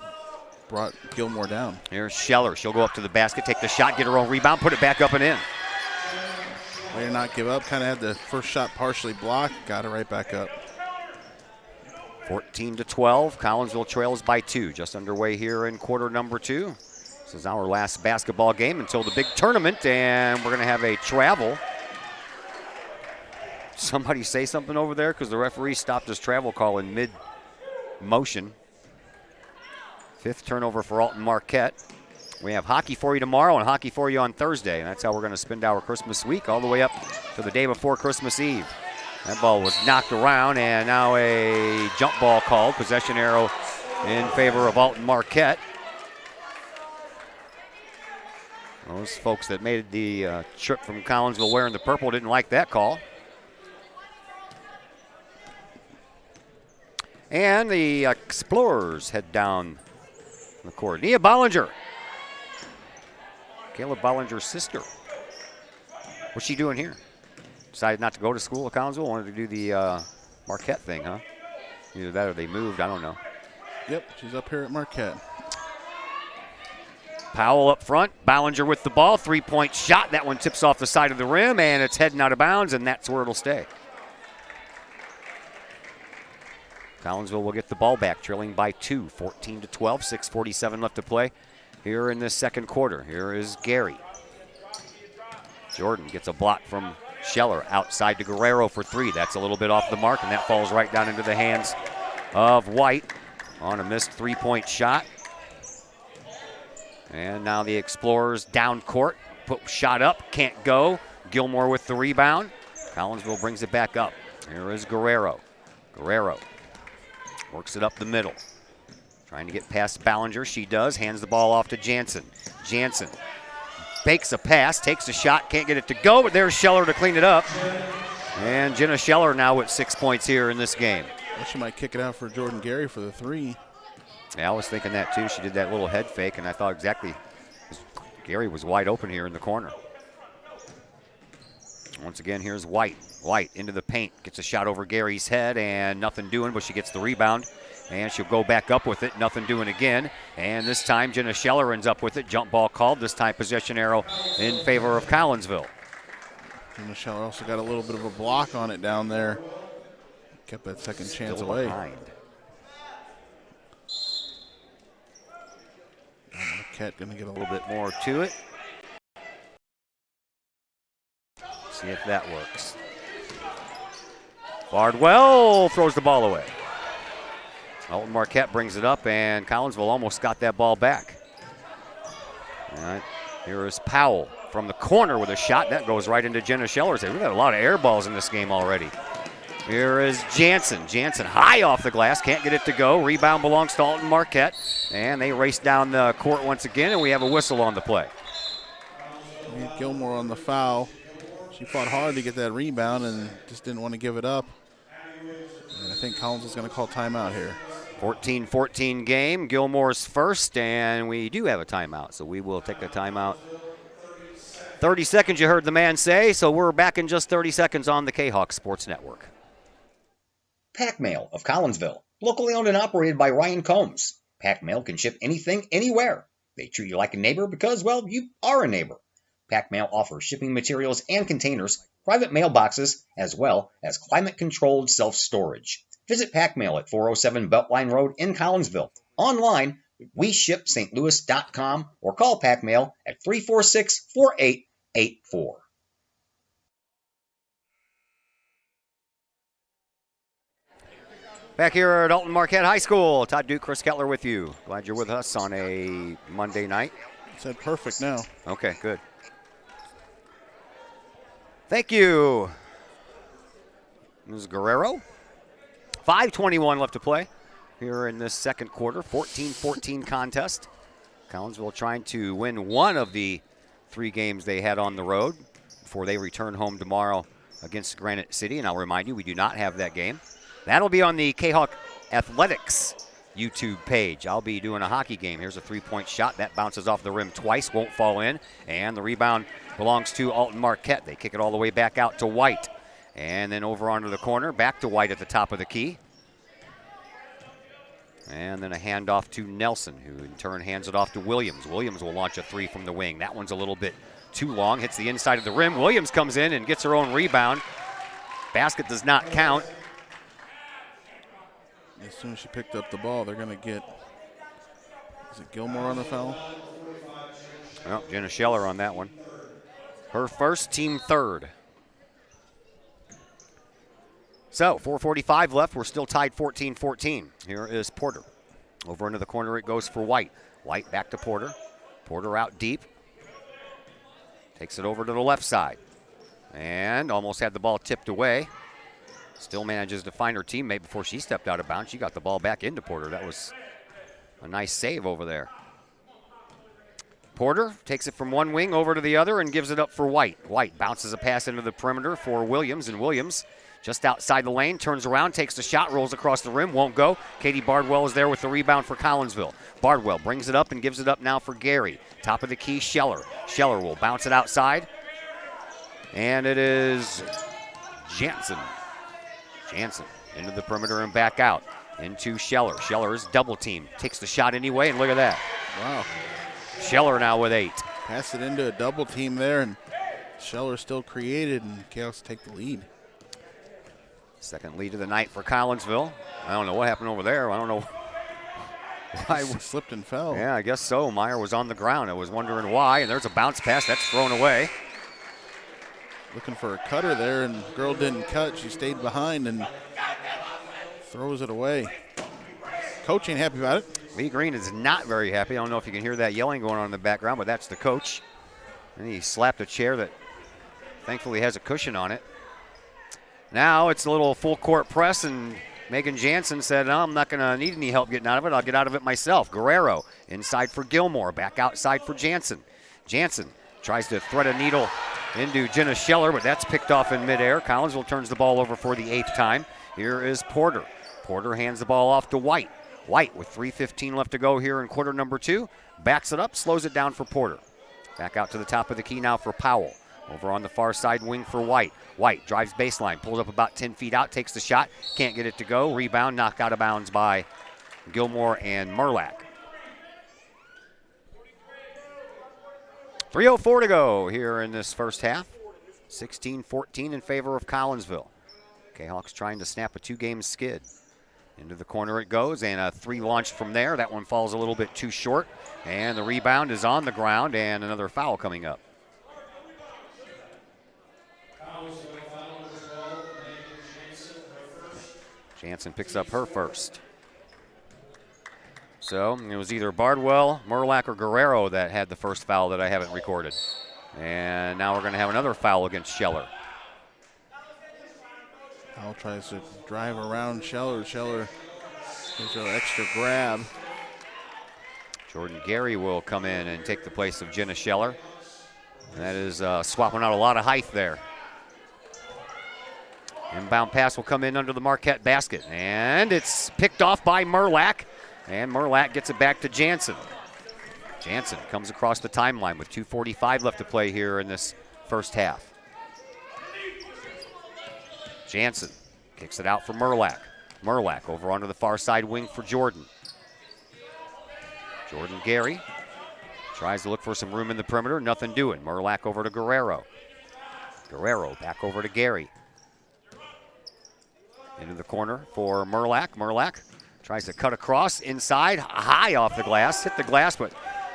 brought Gilmore down. Here's Scheller. She'll go up to the basket, take the shot, get her own rebound, put it back up and in. Way to not give up. Kind of had the first shot partially blocked, got it right back up. 14-12. Collinsville trails by two. Just underway here in quarter number two. This is our last basketball game until the big tournament, and we're going to have a travel. Somebody say something over there because the referee stopped his travel call in mid-motion. Fifth turnover for Alton Marquette. We have hockey for you tomorrow and hockey for you on Thursday, and that's how we're going to spend our Christmas week all the way up to the day before Christmas Eve. That ball was knocked around, and now a jump ball called. Possession arrow in favor of Alton Marquette. Those folks that made the trip from Collinsville wearing the purple didn't like that call. And the Explorers head down the court. Nia Bollinger. Caleb Bollinger's sister. What's she doing here? Decided not to go to school at Collinsville, wanted to do the Marquette thing, huh? Either that or they moved, I don't know. Yep, she's up here at Marquette. Powell up front, Bollinger with the ball, three-point shot. That one tips off the side of the rim, and it's heading out of bounds, and that's where it'll stay. Collinsville will get the ball back, trailing by two, 14-12, 6:47 left to play here in this second quarter. Here is Gary. Jordan gets a block from Scheller outside to Guerrero for three. That's a little bit off the mark, and that falls right down into the hands of White on a missed three-point shot. And now the Explorers down court, put shot up, can't go. Gilmore with the rebound. Collinsville brings it back up. Here is Guerrero. Guerrero works it up the middle. Trying to get past Bollinger. She does. Hands the ball off to Jansen. Jansen fakes a pass, takes a shot, can't get it to go, but there's Scheller to clean it up. And Jenna Scheller now with 6 points here in this game. Well, she might kick it out for Jordan Gary for the three. Yeah, I was thinking that too. She did that little head fake, and I thought exactly Gary was wide open here in the corner. Once again, here's White. White into the paint, gets a shot over Gary's head, and nothing doing, but she gets the rebound. And she'll go back up with it, nothing doing again. And this time, Jenna Scheller ends up with it. Jump ball called, this time possession arrow in favor of Collinsville. Jenna Scheller also got a little bit of a block on it down there. Kept that second chance away. Behind. Marquette going to get a little bit more to it. See if that works. Bardwell throws the ball away. Alton Marquette brings it up, and Collinsville almost got that ball back. All right, here is Powell from the corner with a shot. That goes right into Jenna Scheller's head. We've got a lot of air balls in this game already. Here is Jansen. Jansen high off the glass, can't get it to go. Rebound belongs to Alton Marquette, and they race down the court once again, and we have a whistle on the play. Gilmore on the foul. She fought hard to get that rebound and just didn't want to give it up. And I think Collins is going to call timeout here. 14-14 game. Gilmore's first, and we do have a timeout, so we will take a timeout. 30 seconds, you heard the man say, so we're back in just 30 seconds on the Kahok Sports Network. Pack Mail of Collinsville, locally owned and operated by Ryan Combs. Pack Mail can ship anything, anywhere. They treat you like a neighbor because, well, you are a neighbor. Pack Mail offers shipping materials and containers, private mailboxes, as well as climate-controlled self-storage. Visit Pack Mail at 407 Beltline Road in Collinsville. Online, WeShipSt.Louis.com or call Pack Mail at 346-4884. Back here at Alton Marquette High School, Todd Duke, Chris Kettler with you. Glad you're with us on a Monday night. Said perfect now. Okay, good. Thank you, Ms. Guerrero. 5:21 left to play here in this second quarter. 14-14 contest. Collinsville trying to win one of the 3 games they had on the road before they return home tomorrow against Granite City. And I'll remind you, we do not have that game. That'll be on the Kahok Athletics YouTube page. I'll be doing a hockey game. Here's a 3-point shot. That bounces off the rim twice, won't fall in. And the rebound belongs to Alton Marquette. They kick it all the way back out to White. And then over onto the corner, back to White at the top of the key. And then a handoff to Nelson, who in turn hands it off to Williams. Williams will launch a 3 from the wing. That one's a little bit too long, hits the inside of the rim. Williams comes in and gets her own rebound. Basket does not count. As soon as she picked up the ball, they're going to get, is it Gilmore on the foul? Well, Jenna Scheller on that one. Her first, team third. So, 4:45 left. We're still tied 14-14. Here is Porter. Over into the corner it goes for White. White back to Porter. Porter out deep. Takes it over to the left side. And almost had the ball tipped away. Still manages to find her teammate before she stepped out of bounds. She got the ball back into Porter. That was a nice save over there. Porter takes it from one wing over to the other and gives it up for White. White bounces a pass into the perimeter for Williams, and Williams just outside the lane, turns around, takes the shot, rolls across the rim, won't go. Katie Bardwell is there with the rebound for Collinsville. Bardwell brings it up and gives it up now for Gary. Top of the key, Scheller. Scheller will bounce it outside. And it is Jansen. Jansen into the perimeter and back out. Into Scheller. Scheller is double teamed. Takes the shot anyway, and look at that. Wow. Scheller now with 8. Pass it into a double team there, and Scheller still created, and Chaos take the lead. Second lead of the night for Collinsville. I don't know what happened over there. I don't know why. Slipped and fell. Yeah, I guess so. Meyer was on the ground. I was wondering why, and there's a bounce pass. That's thrown away. Looking for a cutter there, and the girl didn't cut. She stayed behind and throws it away. Coach ain't happy about it. Lee Green is not very happy. I don't know if you can hear that yelling going on in the background, but that's the coach. And he slapped a chair that thankfully has a cushion on it. Now it's a little full court press, and Megan Jansen said, no, I'm not going to need any help getting out of it. I'll get out of it myself. Guerrero inside for Gilmore, back outside for Jansen. Jansen tries to thread a needle into Jenna Scheller, but that's picked off in midair. Collinsville turns the ball over for the 8th time. Here is Porter. Porter hands the ball off to White. White with 3:15 left to go here in quarter number 2. Backs it up, slows it down for Porter. Back out to the top of the key now for Powell. Over on the far side wing for White. White drives baseline, pulls up about 10 feet out, takes the shot, can't get it to go. Rebound knocked out of bounds by Gilmore and Merlack. 3:04 to go here in this first half. 16-14 in favor of Collinsville. Kahawks trying to snap a 2-game skid. Into the corner it goes, and a 3 launch from there. That one falls a little bit too short, and the rebound is on the ground, and another foul coming up. Jansen picks up her first. So it was either Bardwell, Merlack, or Guerrero that had the first foul that I haven't recorded. And now we're going to have another foul against Scheller. Howell tries to drive around Scheller. Scheller gives her an extra grab. Jordan Gary will come in and take the place of Jenna Scheller. And that is swapping out a lot of height there. Inbound pass will come in under the Marquette basket. And it's picked off by Merlack. And Merlack gets it back to Jansen. Jansen comes across the timeline with 2:45 left to play here in this first half. Jansen kicks it out for Merlack. Merlack over onto the far side wing for Jordan. Jordan Gary tries to look for some room in the perimeter. Nothing doing. Merlack over to Guerrero. Guerrero back over to Gary. Into the corner for Merlack. Merlack tries to cut across inside, high off the glass. Hit the glass, but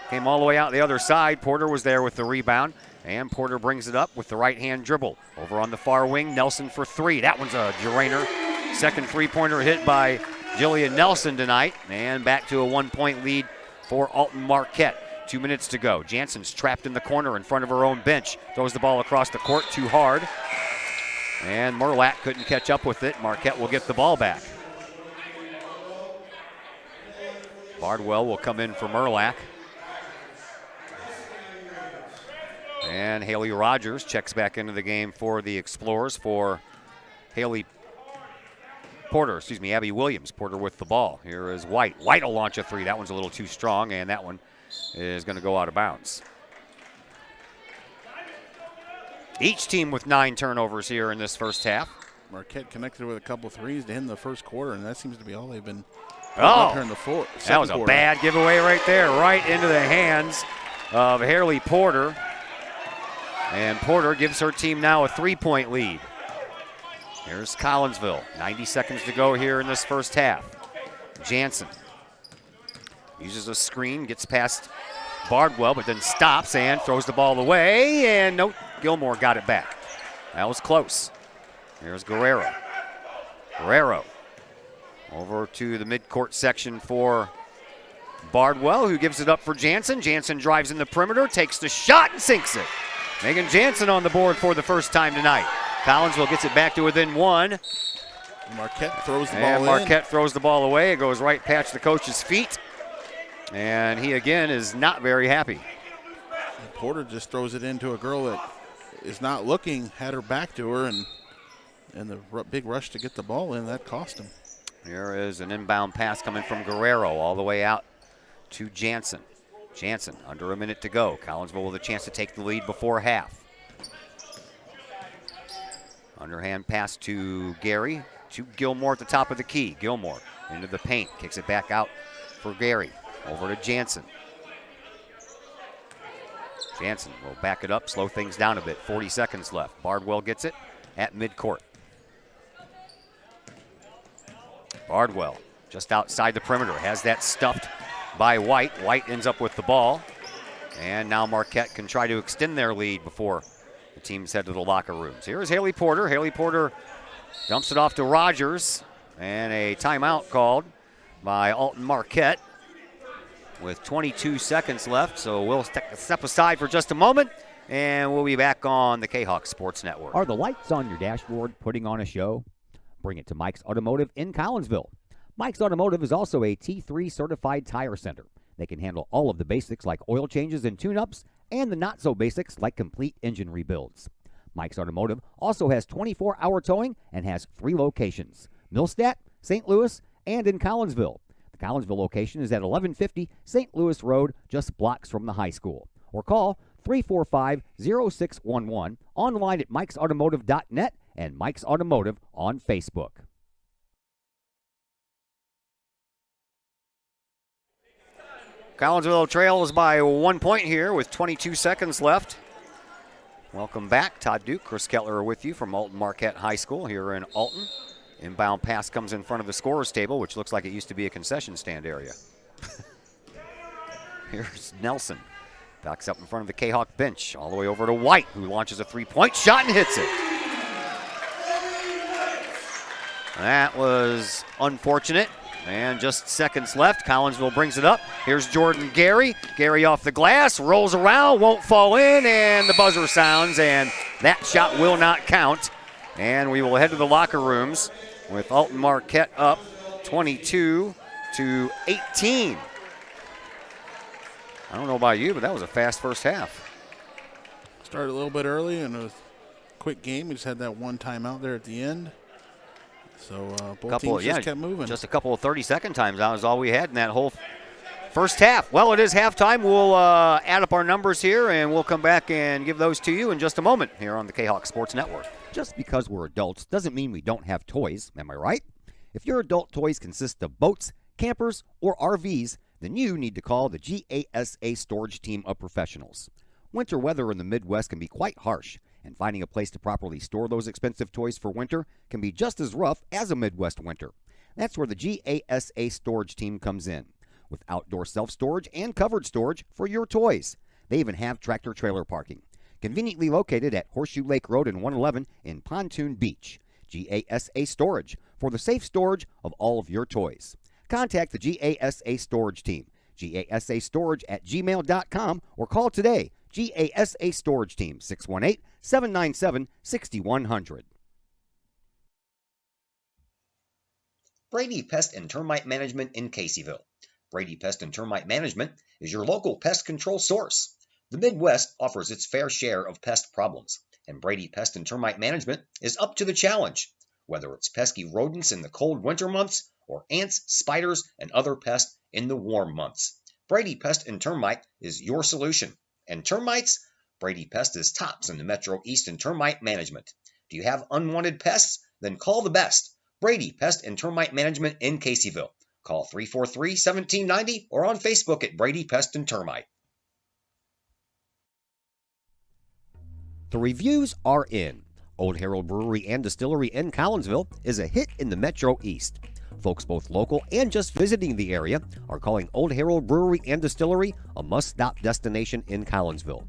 came all the way out the other side. Porter was there with the rebound, and Porter brings it up with the right-hand dribble. Over on the far wing, Nelson for 3. That one's a drainer. Second three-pointer hit by Jillian Nelson tonight, and back to a 1-point lead for Alton Marquette. 2 minutes to go. Jansen's trapped in the corner in front of her own bench. Throws the ball across the court too hard. And Merlack couldn't catch up with it. Marquette will get the ball back. Bardwell will come in for Merlack. And Haley Rogers checks back into the game for the Explorers for Abby Williams. Porter with the ball. Here is White. White will launch a 3. That one's a little too strong, and that one is going to go out of bounds. Each team with 9 turnovers here in this first half. Marquette connected with a couple threes to end the first quarter, and that seems to be all they've been Oh, here in the that was a bad giveaway right there, right into the hands of Haley Porter. And Porter gives her team now a 3-point lead. Here's Collinsville. 90 seconds to go here in this first half. Jansen uses a screen, gets past Bardwell, but then stops and throws the ball away. And no, Gilmore got it back. That was close. Here's Guerrero. Guerrero over to the midcourt section for Bardwell, who gives it up for Jansen. Jansen drives in the perimeter, takes the shot, and sinks it. Megan Jansen on the board for the first time tonight. Collinsville gets it back to within 1. Marquette throws the ball And in. Marquette throws the ball away. It goes right past the coach's feet. And he, again, is not very happy. And Porter just throws it into a girl that is not looking, had her back to her, and the big rush to get the ball in, that cost him. Here is an inbound pass coming from Guerrero all the way out to Jansen. Jansen, under a minute to go. Collinsville with a chance to take the lead before half. Underhand pass to Gary, to Gilmore at the top of the key. Gilmore into the paint, kicks it back out for Gary. Over to Jansen. Jansen will back it up, slow things down a bit. 40 seconds left. Bardwell gets it at midcourt. Bardwell just outside the perimeter, has that stuffed by White. White ends up with the ball. And now Marquette can try to extend their lead before the teams head to the locker rooms. Here's Haley Porter. Haley Porter dumps it off to Rogers. And a timeout called by Alton Marquette with 22 seconds left. So we'll step aside for just a moment, and we'll be back on the Kahok Sports Network. Are the lights on your dashboard putting on a show? Bring it to Mike's Automotive in Collinsville. Mike's Automotive is also a T3 certified tire center. They can handle all of the basics like oil changes and tune-ups, and the not-so-basics like complete engine rebuilds. Mike's Automotive also has 24-hour towing and has 3 locations: Millstadt, St. Louis, and in Collinsville. The Collinsville location is at 1150 St. Louis Road, just blocks from the high school. Or call 345-0611, online at mikesautomotive.net and Mike's Automotive on Facebook. Collinsville trails by 1 point here with 22 seconds left. Welcome back. Todd Duke, Chris Kettler are with you from Alton Marquette High School here in Alton. Inbound pass comes in front of the scorer's table, which looks like it used to be a concession stand area. Here's Nelson. Backs up in front of the Kahok bench, all the way over to White, who launches a three-point shot and hits it. That was unfortunate. And just seconds left. Collinsville brings it up. Here's Jordan Gary. Gary off the glass, rolls around, won't fall in, and the buzzer sounds, and that shot will not count. And we will head to the locker rooms with Alton Marquette up 22-18. I don't know about you, but that was a fast first half. Started a little bit early, and it was a quick game. We just had that one timeout there at the end. So both teams just kept moving. Just a couple of 30-second times. That was all we had in that whole first half. Well, it is halftime. We'll add up our numbers here, and we'll come back and give those to you in just a moment here on the Kahok Sports Network. Just because we're adults doesn't mean we don't have toys, am I right? If your adult toys consist of boats, campers, or RVs, then you need to call the GASA storage team of professionals. Winter weather in the Midwest can be quite harsh, and finding a place to properly store those expensive toys for winter can be just as rough as a Midwest winter. That's where the GASA storage team comes in, with outdoor self-storage and covered storage for your toys. They even have tractor-trailer parking, conveniently located at Horseshoe Lake Road and 111 in Pontoon Beach. GASA Storage, for the safe storage of all of your toys. Contact the GASA Storage team, gasastorage@gmail.com, or call today, GASA Storage Team, 618-797-6100. Brady Pest and Termite Management in Caseyville. Brady Pest and Termite Management is your local pest control source. The Midwest offers its fair share of pest problems, and Brady Pest and Termite Management is up to the challenge. Whether it's pesky rodents in the cold winter months or ants, spiders, and other pests in the warm months, Brady Pest and Termite is your solution. And termites? Brady Pest is tops in the Metro East in termite management. Do you have unwanted pests? Then call the best. Brady Pest and Termite Management in Caseyville. Call 343-1790 or on Facebook at Brady Pest and Termite. The reviews are in. Old Herald Brewery and Distillery in Collinsville is a hit in the Metro East. Folks both local and just visiting the area are calling Old Herald Brewery and Distillery a must-stop destination in Collinsville.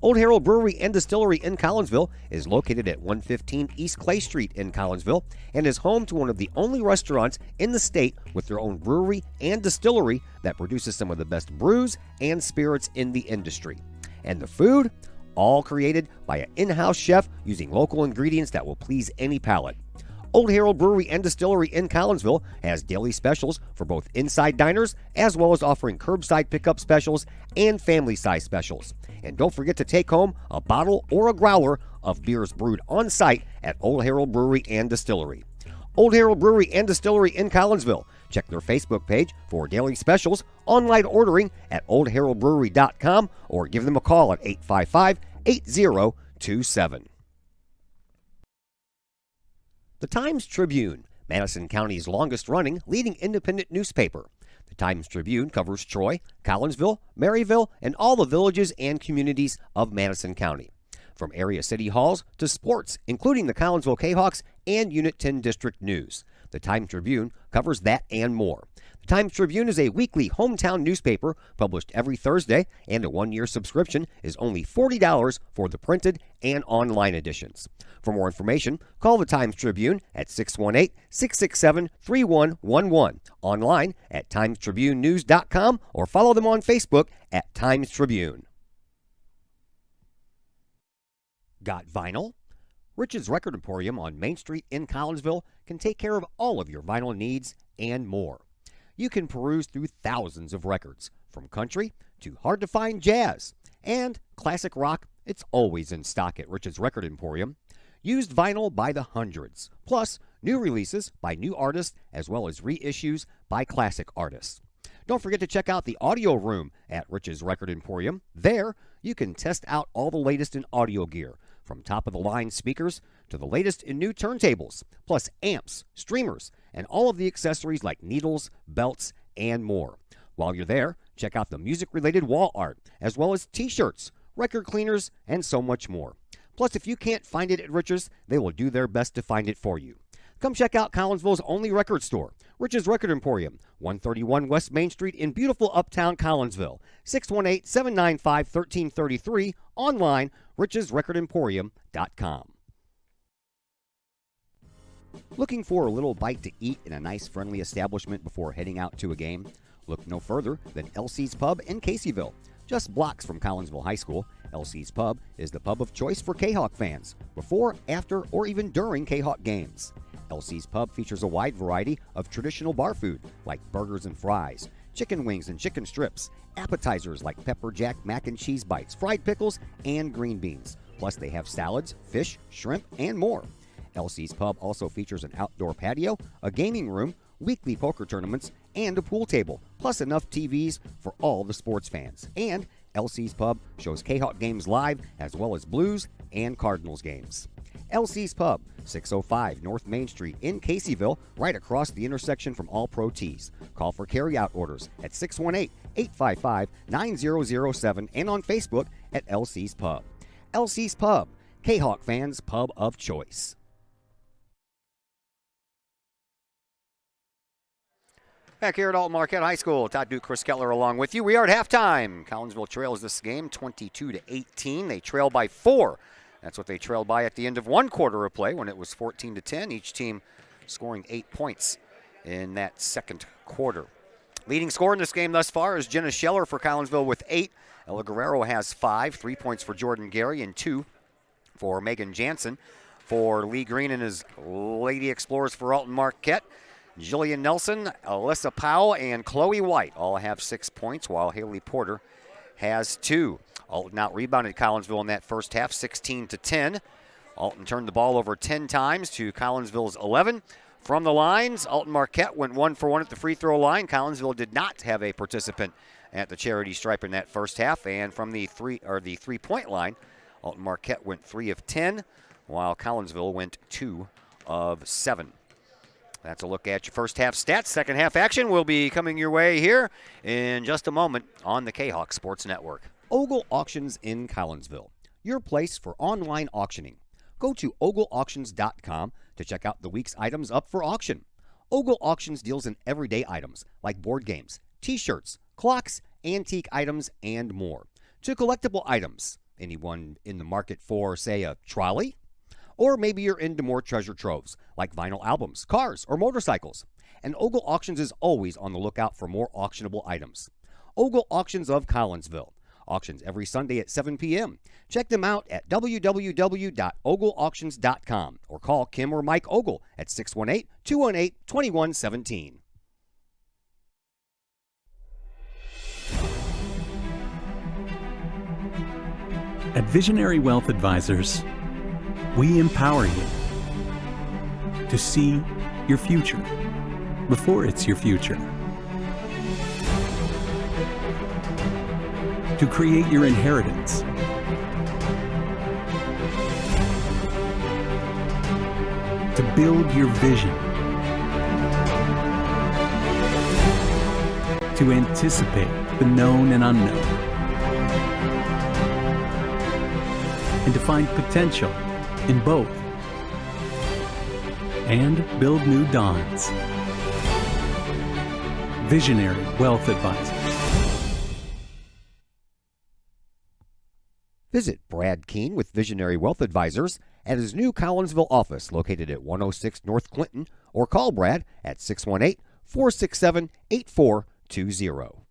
Old Herald Brewery and Distillery in Collinsville is located at 115 East Clay Street in Collinsville and is home to one of the only restaurants in the state with their own brewery and distillery that produces some of the best brews and spirits in the industry. And the food? All created by an in-house chef using local ingredients that will please any palate. Old Herald Brewery and Distillery in Collinsville has daily specials for both inside diners as well as offering curbside pickup specials and family size specials. And don't forget to take home a bottle or a growler of beers brewed on site at Old Herald Brewery and Distillery. Old Herald Brewery and Distillery in Collinsville. Check their Facebook page for daily specials, online ordering at oldheraldbrewery.com, or give them a call at 855-8027. The Times-Tribune, Madison County's longest-running leading independent newspaper. The Times-Tribune covers Troy, Collinsville, Maryville, and all the villages and communities of Madison County. From area city halls to sports, including the Collinsville Kahawks and Unit 10 District News. The Times-Tribune covers that and more. The Times-Tribune is a weekly hometown newspaper published every Thursday, and a one-year subscription is only $40 for the printed and online editions. For more information, call the Times-Tribune at 618-667-3111, online at timestribunenews.com, or follow them on Facebook at Times-Tribune. Got vinyl? Rich's Record Emporium on Main Street in Collinsville can take care of all of your vinyl needs and more. You can peruse through thousands of records, from country to hard-to-find jazz. And classic rock, it's always in stock at Rich's Record Emporium. Used vinyl by the hundreds, plus new releases by new artists as well as reissues by classic artists. Don't forget to check out the audio room at Rich's Record Emporium. There, you can test out all the latest in audio gear, from top-of-the-line speakers to the latest in new turntables, plus amps, streamers, and all of the accessories like needles, belts, and more. While you're there, check out the music-related wall art, as well as t-shirts, record cleaners, and so much more. Plus, if you can't find it at Rich's, they will do their best to find it for you. Come check out Collinsville's only record store, Rich's Record Emporium, 131 West Main Street in beautiful uptown Collinsville, 618-795-1333, online, richesrecordemporium.com. Looking for a little bite to eat in a nice, friendly establishment before heading out to a game? Look no further than LC's Pub in Caseyville. Just blocks from Collinsville High School, LC's Pub is the pub of choice for Kahok fans, before, after, or even during Kahok games. LC's Pub features a wide variety of traditional bar food, like burgers and fries, chicken wings and chicken strips, appetizers like pepper jack mac and cheese bites, fried pickles, and green beans. Plus, they have salads, fish, shrimp, and more. LC's Pub also features an outdoor patio, a gaming room, weekly poker tournaments, and a pool table, plus enough TVs for all the sports fans. And LC's Pub shows Kahok games live, as well as Blues and Cardinals games. LC's Pub, 605 North Main Street in Caseyville, right across the intersection from All Pro Tees. Call for carryout orders at 618-855-9007 and on Facebook at LC's Pub. LC's Pub, Kahok fans' pub of choice. Back here at Alton Marquette High School, Todd Duke, Chris Kettler along with you. We are at halftime. Collinsville trails this game 22-18. They trail by 4. That's what they trailed by at the end of one quarter of play when it was 14-10. Each team scoring 8 points in that second quarter. Leading scorer in this game thus far is Jenna Scheller for Collinsville with 8. Ella Guerrero has 5. 3 points for Jordan Gary and 2 for Megan Jansen. For Lee Green and his Lady Explorers for Alton Marquette, Jillian Nelson, Alyssa Powell, and Chloe White all have 6 points, while Haley Porter has 2. Alton out-rebounded Collinsville in that first half, 16-10. Alton turned the ball over 10 times to Collinsville's 11. From the lines, Alton Marquette went 1 for 1 at the free throw line. Collinsville did not have a participant at the charity stripe in that first half. And from the three-point line, Alton Marquette went 3 of 10, while Collinsville went 2 of 7. That's a look at your first half stats. Second half action will be coming your way here in just a moment on the Kahok Sports Network. Ogle Auctions in Collinsville, your place for online auctioning. Go to ogleauctions.com to check out the week's items up for auction. Ogle Auctions deals in everyday items like board games, t-shirts, clocks, antique items, and more. To collectible items, anyone in the market for, say, a trolley? Or maybe you're into more treasure troves, like vinyl albums, cars, or motorcycles. And Ogle Auctions is always on the lookout for more auctionable items. Ogle Auctions of Collinsville. Auctions every Sunday at 7 p.m. Check them out at www.ogleauctions.com or call Kim or Mike Ogle at 618-218-2117. At Visionary Wealth Advisors, we empower you to see your future before it's your future, to create your inheritance, to build your vision, to anticipate the known and unknown, and to find potential in both, and build new dawns. Visionary Wealth Advisors. Visit Brad Keene with Visionary Wealth Advisors at his new Collinsville office located at 106 North Clinton, or call Brad at 618-467-8420.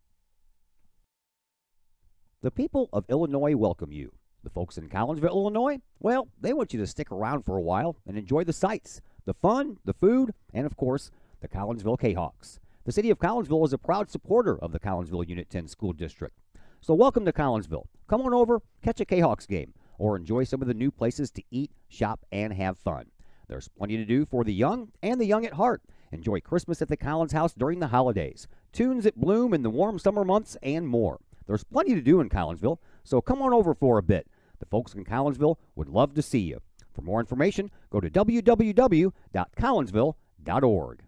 The people of Illinois welcome you. The folks in Collinsville, Illinois, well, they want you to stick around for a while and enjoy the sights, the fun, the food, and of course, the Collinsville Kahawks. The city of Collinsville is a proud supporter of the Collinsville Unit 10 School District. So welcome to Collinsville. Come on over, catch a Kahawks game, or enjoy some of the new places to eat, shop, and have fun. There's plenty to do for the young and the young at heart. Enjoy Christmas at the Collins House during the holidays. tunes that bloom in the warm summer months, and more. There's plenty to do in Collinsville, so come on over for a bit. The folks in Collinsville would love to see you. For more information, go to www.collinsville.org.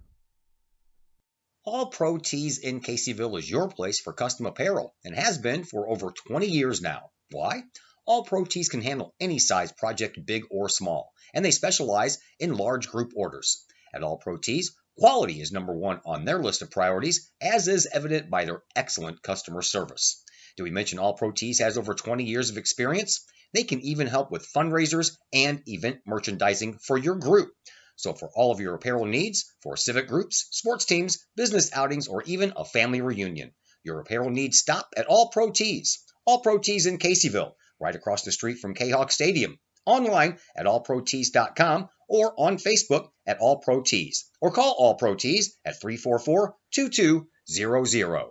All Pro Tees in Caseyville is your place for custom apparel and has been for over 20 years now. Why? All Pro Tees can handle any size project, big or small, and they specialize in large group orders. At All Pro Tees, quality is number one on their list of priorities, as is evident by their excellent customer service. Did we mention All Pro Tees has over 20 years of experience? They can even help with fundraisers and event merchandising for your group. So for all of your apparel needs, for civic groups, sports teams, business outings, or even a family reunion, your apparel needs stop at All Pro Tees. All Pro Tees in Caseyville, right across the street from Kahok Stadium. Online at allprotees.com or on Facebook at All Pro Tees. Or call All Pro Tees at 344-2200.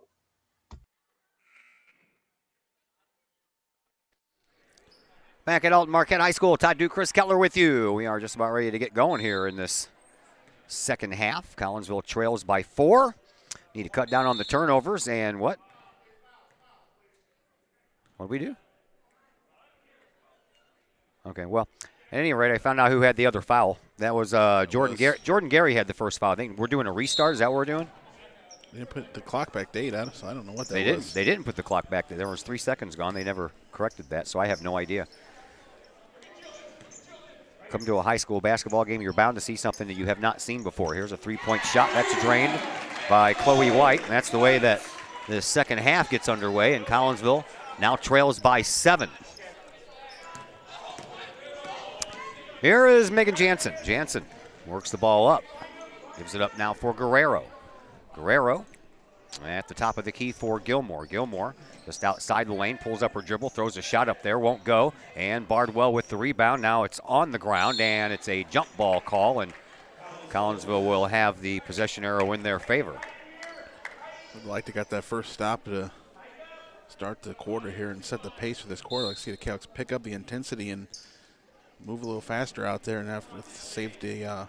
Back at Alton Marquette High School, Todd Duke, Chris Kettler with you. We are just about ready to get going here in this second half. Collinsville trails by 4. Need to cut down on the turnovers, and what? What did we do? Okay, well, at any rate, I found out who had the other foul. That was Jordan Gary. Jordan Gary had the first foul. I think we're doing a restart. Is that what we're doing? They didn't put the clock back to 8, so I don't know what that was. They didn't put the clock back. There was 3 seconds gone. They never corrected that, so I have no idea. Come to a high school basketball game, you're bound to see something that you have not seen before. Here's a three-point shot. That's drained by Chloe White. And that's the way that the second half gets underway, and Collinsville now trails by 7. Here is Megan Jansen. Jansen works the ball up. Gives it up now for Guerrero. Guerrero at the top of the key for Gilmore. Gilmore just outside the lane, pulls up her dribble, throws a shot up there, won't go. And Bardwell with the rebound. Now it's on the ground, and it's a jump ball call, and Collinsville will have the possession arrow in their favor. I'd like to get that first stop to start the quarter here and set the pace for this quarter. I'd like to see the Cowboys pick up the intensity and move a little faster out there and have to save the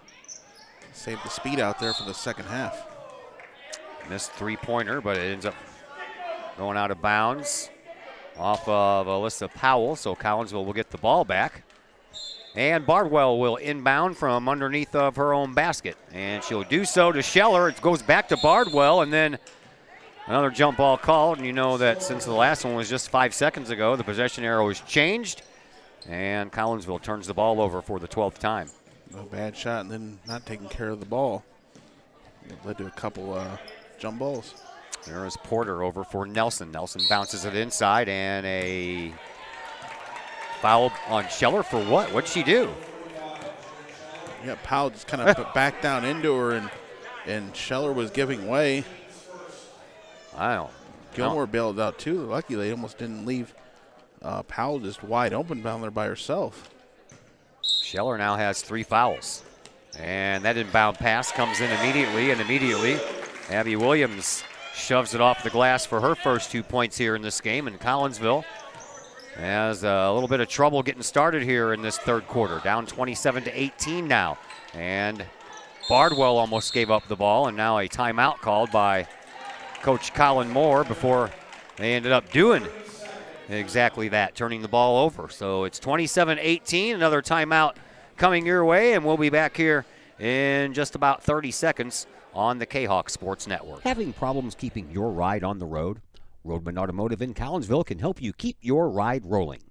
speed out there for the second half. Missed three-pointer, but it ends up going out of bounds off of Alyssa Powell, so Collinsville will get the ball back. And Bardwell will inbound from underneath of her own basket, and she'll do so to Scheller. It goes back to Bardwell, and then another jump ball called, and you know that since the last one was just 5 seconds ago, the possession arrow is changed, and Collinsville turns the ball over for the 12th time. A bad shot and then not taking care of the ball. It led to a couple jump balls. There is Porter over for Nelson. Nelson bounces it inside, and a foul on Scheller for what? What'd she do? Yeah, Powell just kind of backed down into her, and Scheller was giving way. Wow. Gilmore bailed out too. Lucky they almost didn't leave Powell just wide open down there by herself. Scheller now has 3 fouls. And that inbound pass comes in immediately, and immediately Abby Williams shoves it off the glass for her first 2 points here in this game, and Collinsville has a little bit of trouble getting started here in this third quarter. Down 27-18 now, and Bardwell almost gave up the ball, and now a timeout called by Coach Colin Moore before they ended up doing exactly that, turning the ball over. So it's 27-18, another timeout coming your way, and we'll be back here in just about 30 seconds on the Kahok Sports Network. Having problems keeping your ride on the road? Roadman Automotive in Collinsville can help you keep your ride rolling.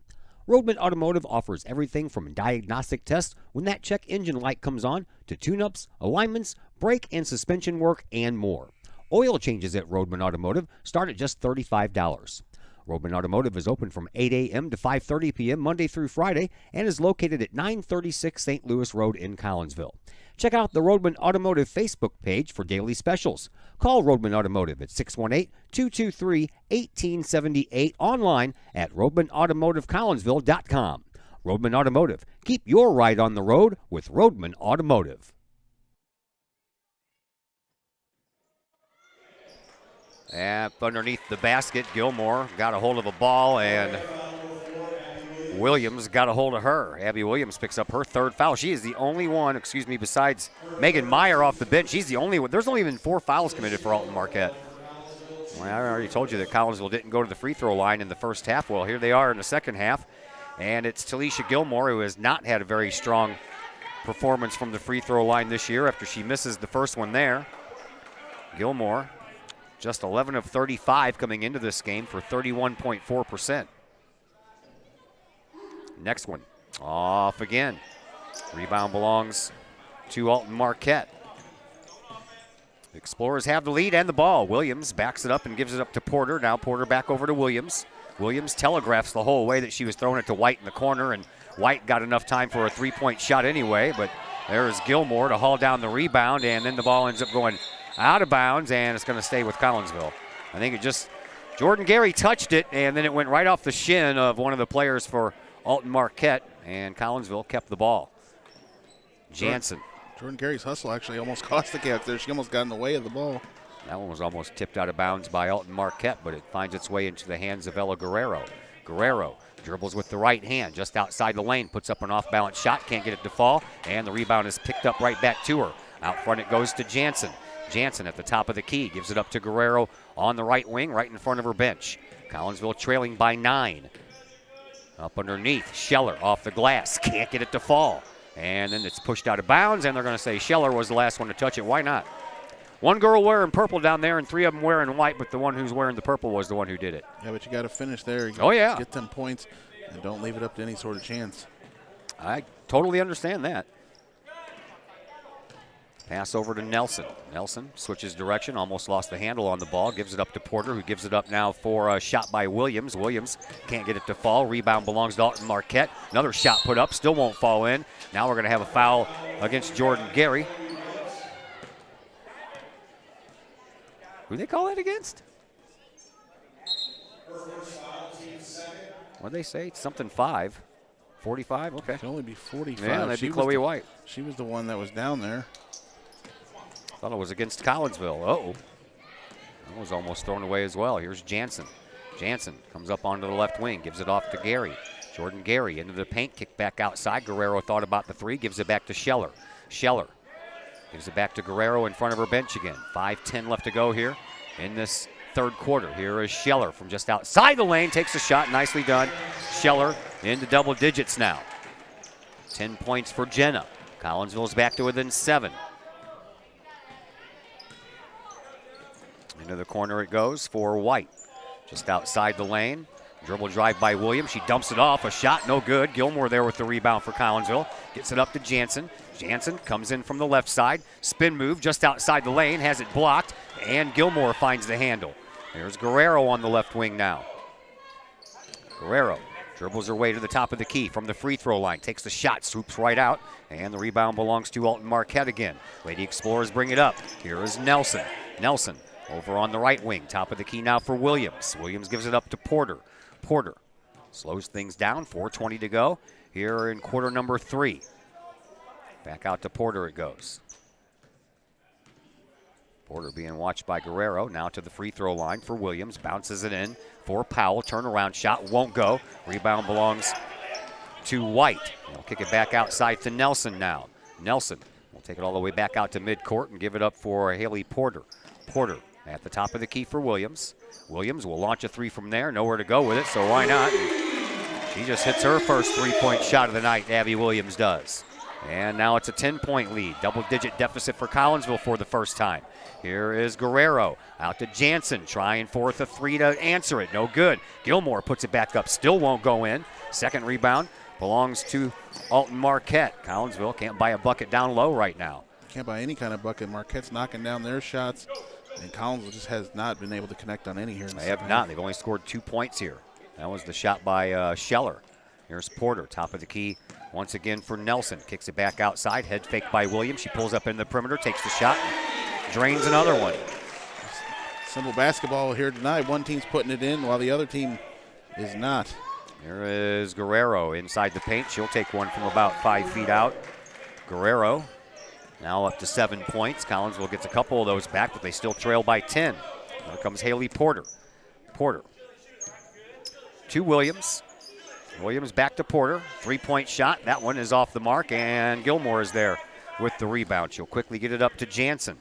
Roadman Automotive offers everything from diagnostic tests when that check engine light comes on to tune-ups, alignments, brake and suspension work, and more. Oil changes at Roadman Automotive start at just $35. Roadman Automotive is open from 8 a.m. to 5:30 p.m. Monday through Friday and is located at 936 St. Louis Road in Collinsville. Check out the Roadman Automotive Facebook page for daily specials. Call Roadman Automotive at 618-223-1878, online at roadmanautomotivecollinsville.com. Roadman Automotive. Keep your ride on the road with Roadman Automotive. Up underneath the basket, Gilmore got a hold of a ball, and Williams got a hold of her. Abby Williams picks up her third foul. She is the only one, besides Megan Meyer off the bench. She's the only one. There's only been 4 fouls committed for Alton Marquette. Well, I already told you that Collinsville didn't go to the free throw line in the first half. Well, here they are in the second half, and it's Talisha Gilmore, who has not had a very strong performance from the free throw line this year after she misses the first one there. Gilmore, just 11 of 35 coming into this game for 31.4%. Next one, off again. Rebound belongs to Alton Marquette. Explorers have the lead and the ball. Williams backs it up and gives it up to Porter. Now Porter back over to Williams. Williams telegraphs the whole way that she was throwing it to White in the corner, and White got enough time for a three-point shot anyway, but there's Gilmore to haul down the rebound, and then the ball ends up going out of bounds, and it's going to stay with Collinsville. I think it just, Jordan Gary touched it, and then it went right off the shin of one of the players for Alton Marquette, and Collinsville kept the ball. Jansen. Jordan Gary's hustle actually almost cost the Cavs there. She almost got in the way of the ball. That one was almost tipped out of bounds by Alton Marquette, but it finds its way into the hands of Ella Guerrero. Guerrero dribbles with the right hand just outside the lane, puts up an off-balance shot, can't get it to fall, and the rebound is picked up right back to her. Out front it goes to Jansen. Jansen at the top of the key gives it up to Guerrero on the right wing, right in front of her bench. Collinsville trailing by 9. Up underneath, Scheller off the glass, can't get it to fall. And then it's pushed out of bounds, and they're going to say Scheller was the last one to touch it. Why not? One girl wearing purple down there and 3 of them wearing white, but the one who's wearing the purple was the one who did it. Yeah, but you got to finish there. Oh, yeah. Get them points and don't leave it up to any sort of chance. I totally understand that. Pass over to Nelson. Nelson switches direction, almost lost the handle on the ball, gives it up to Porter, who gives it up now for a shot by Williams. Williams can't get it to fall. Rebound belongs to Alton Marquette. Another shot put up, still won't fall in. Now we're going to have a foul against Jordan Gary. Who they call that against? What did they say? It's something 5. 45? Okay. It can only be 45. Yeah, that'd be Chloe White. She was the one that was down there. Thought it was against Collinsville. Uh-oh. That was almost thrown away as well. Here's Jansen. Jansen comes up onto the left wing, gives it off to Gary. Jordan Gary into the paint, kick back outside. Guerrero thought about the 3, gives it back to Scheller. Scheller gives it back to Guerrero in front of her bench again. 5:10 left to go here in this third quarter. Here is Scheller from just outside the lane, takes a shot, nicely done. Scheller into double digits now. 10 points for Jenna. Collinsville's back to within 7. Into the corner it goes for White. Just outside the lane. Dribble drive by Williams. She dumps it off. A shot, no good. Gilmore there with the rebound for Collinsville. Gets it up to Jansen. Jansen comes in from the left side. Spin move just outside the lane. Has it blocked. And Gilmore finds the handle. There's Guerrero on the left wing now. Guerrero dribbles her way to the top of the key from the free throw line. Takes the shot, swoops right out. And the rebound belongs to Alton Marquette again. Lady Explorers bring it up. Here is Nelson. Nelson over on the right wing. Top of the key now for Williams. Williams gives it up to Porter. Porter slows things down. 4:20 to go here in quarter number 3. Back out to Porter it goes. Porter being watched by Guerrero. Now to the free throw line for Williams. Bounces it in for Powell. Turnaround shot won't go. Rebound belongs to White. They'll kick it back outside to Nelson now. Nelson will take it all the way back out to midcourt and give it up for Haley Porter. Porter at the top of the key for Williams. Williams will launch a 3 from there. Nowhere to go with it, so why not? She just hits her first 3-point shot of the night, Abby Williams does. And now it's a 10-point lead. Double-digit deficit for Collinsville for the first time. Here is Guerrero out to Jansen, trying for the 3 to answer it. No good. Gilmore puts it back up, still won't go in. Second rebound belongs to Alton Marquette. Collinsville can't buy a bucket down low right now. Can't buy any kind of bucket. Marquette's knocking down their shots, and Collinsville just has not been able to connect on any here. They have not. They've only scored 2 points here. That was the shot by Scheller. Here's Porter, top of the key once again for Nelson. Kicks it back outside, head fake by Williams. She pulls up in the perimeter, takes the shot, and drains another one. Simple basketball here tonight. One team's putting it in while the other team is not. Here is Guerrero inside the paint. She'll take one from about 5 feet out. Guerrero now up to 7 points. Collinsville gets a couple of those back, but they still trail by 10. Here comes Haley Porter. Porter to Williams. Williams back to Porter. 3-point shot. That one is off the mark, and Gilmore is there with the rebound. She'll quickly get it up to Jansen.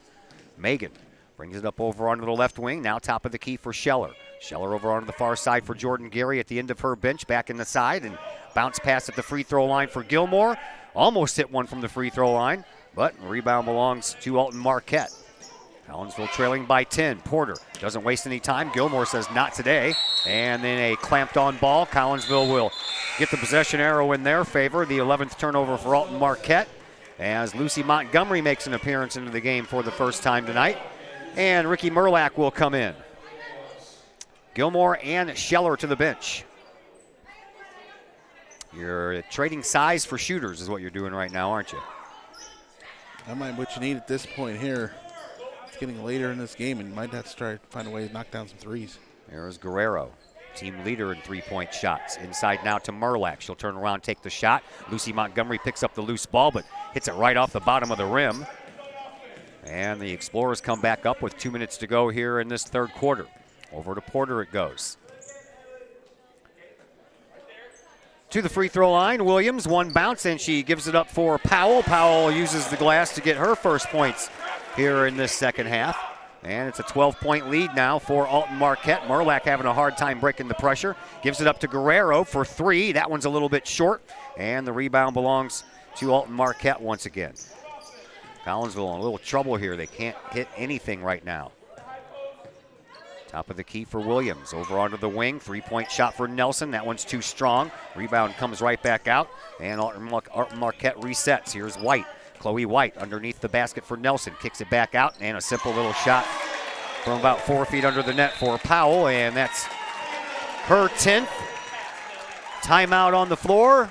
Megan Brings it up over onto the left wing. Now top of the key for Scheller. Scheller over onto the far side for Jordan Gary at the end of her bench. Back in the side and bounce pass at the free throw line for Gilmore. Almost hit one from the free throw line, but rebound belongs to Alton Marquette. Collinsville trailing by 10. Porter doesn't waste any time. Gilmore says not today. And then a clamped on ball. Collinsville will get the possession arrow in their favor. The 11th turnover for Alton Marquette as Lucy Montgomery makes an appearance into the game for the first time tonight. And Ricky Merlack will come in. Gilmore and Scheller to the bench. You're trading size for shooters is what you're doing right now, aren't you? That might be what you need at this point here. It's getting later in this game, and you might have to try to find a way to knock down some threes. There's Guerrero, team leader in three-point shots. Inside now to Merlack. She'll turn around, take the shot. Lucy Montgomery picks up the loose ball, but hits it right off the bottom of the rim. And the Explorers come back up with 2 minutes to go here in this third quarter. Over to Porter it goes. To the free throw line, Williams, one bounce, and she gives it up for Powell. Powell uses the glass to get her first points here in this second half. And it's a 12-point lead now for Alton Marquette. Merlack having a hard time breaking the pressure. Gives it up to Guerrero for three. That one's a little bit short. And the rebound belongs to Alton Marquette once again. Collinsville in a little trouble here. They can't hit anything right now. Top of the key for Williams. Over onto the wing. Three-point shot for Nelson. That one's too strong. Rebound comes right back out. And Alton Marquette resets. Here's White. Chloe White underneath the basket for Nelson. Kicks it back out. And a simple little shot from about 4 feet under the net for Powell. And that's her 10th. Timeout on the floor.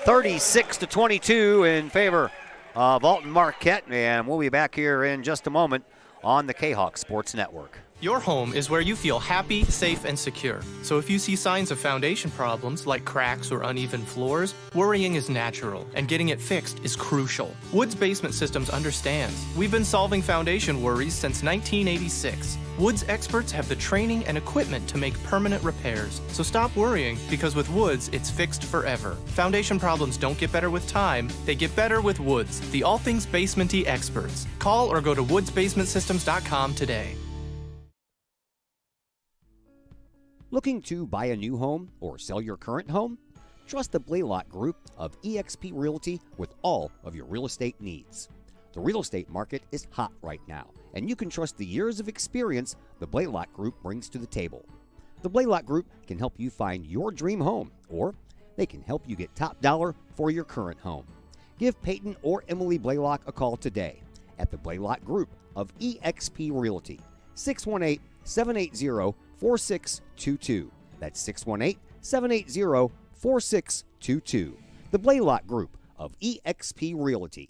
36-22 in favor of Alton Marquette. And we'll be back here in just a moment on the Kahok Sports Network. Your home is where you feel happy, safe, and secure. So if you see signs of foundation problems like cracks or uneven floors, worrying is natural, and getting it fixed is crucial. Woods Basement Systems understands. We've been solving foundation worries since 1986. Woods experts have the training and equipment to make permanent repairs. So stop worrying, because with Woods, it's fixed forever. Foundation problems don't get better with time, they get better with Woods, the all things basement-y experts. Call or go to woodsbasementsystems.com today. Looking to buy a new home or sell your current home? Trust the Blaylock Group of eXp Realty with all of your real estate needs. The real estate market is hot right now, and you can trust the years of experience the Blaylock Group brings to the table. The Blaylock Group can help you find your dream home, or they can help you get top dollar for your current home. Give Peyton or Emily Blaylock a call today at the Blaylock Group of eXp Realty, 618-780-4622. That's 618-780-4622. The Blaylock Group of eXp Realty.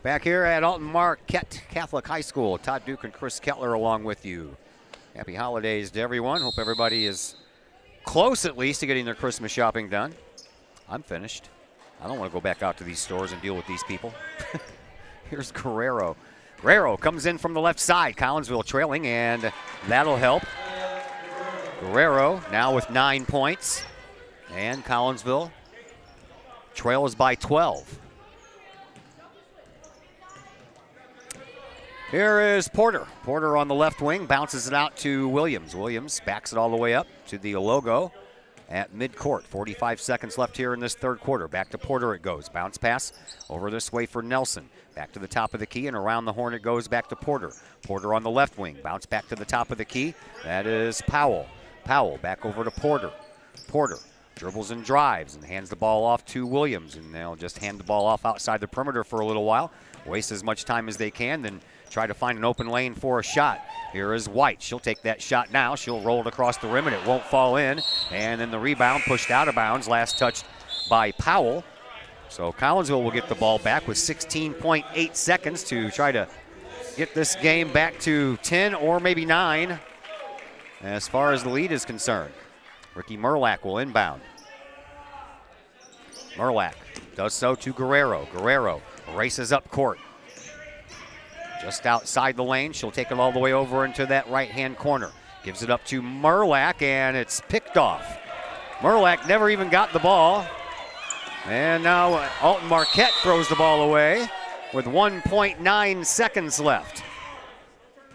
Back here at Alton Marquette Catholic High School, Todd Duke and Chris Kettler along with you. Happy holidays to everyone. Hope everybody is close at least to getting their Christmas shopping done. I'm finished. I don't want to go back out to these stores and deal with these people. Here's Guerrero. Guerrero comes in from the left side. Collinsville trailing, and that'll help. Guerrero now with 9 points. And Collinsville trails by 12. Here is Porter. Porter on the left wing, bounces it out to Williams. Williams backs it all the way up to the logo at midcourt. 45 seconds left here in this third quarter. Back to Porter it goes. Bounce pass over this way for Nelson. Back to the top of the key, and around the horn it goes back to Porter. Porter on the left wing. Bounce back to the top of the key. That is Powell. Powell back over to Porter. Porter dribbles and drives and hands the ball off to Williams. And they'll just hand the ball off outside the perimeter for a little while. Waste as much time as they can, then try to find an open lane for a shot. Here is White. She'll take that shot now. She'll roll it across the rim, and it won't fall in. And then the rebound pushed out of bounds. Last touched by Powell. So Collinsville will get the ball back with 16.8 seconds to try to get this game back to 10 or maybe 9 as far as the lead is concerned. Ricky Merlack will inbound. Merlack does so to Guerrero. Guerrero races up court. Just outside the lane. She'll take it all the way over into that right-hand corner. Gives it up to Merlack, and it's picked off. Merlack never even got the ball. And now Alton Marquette throws the ball away with 1.9 seconds left.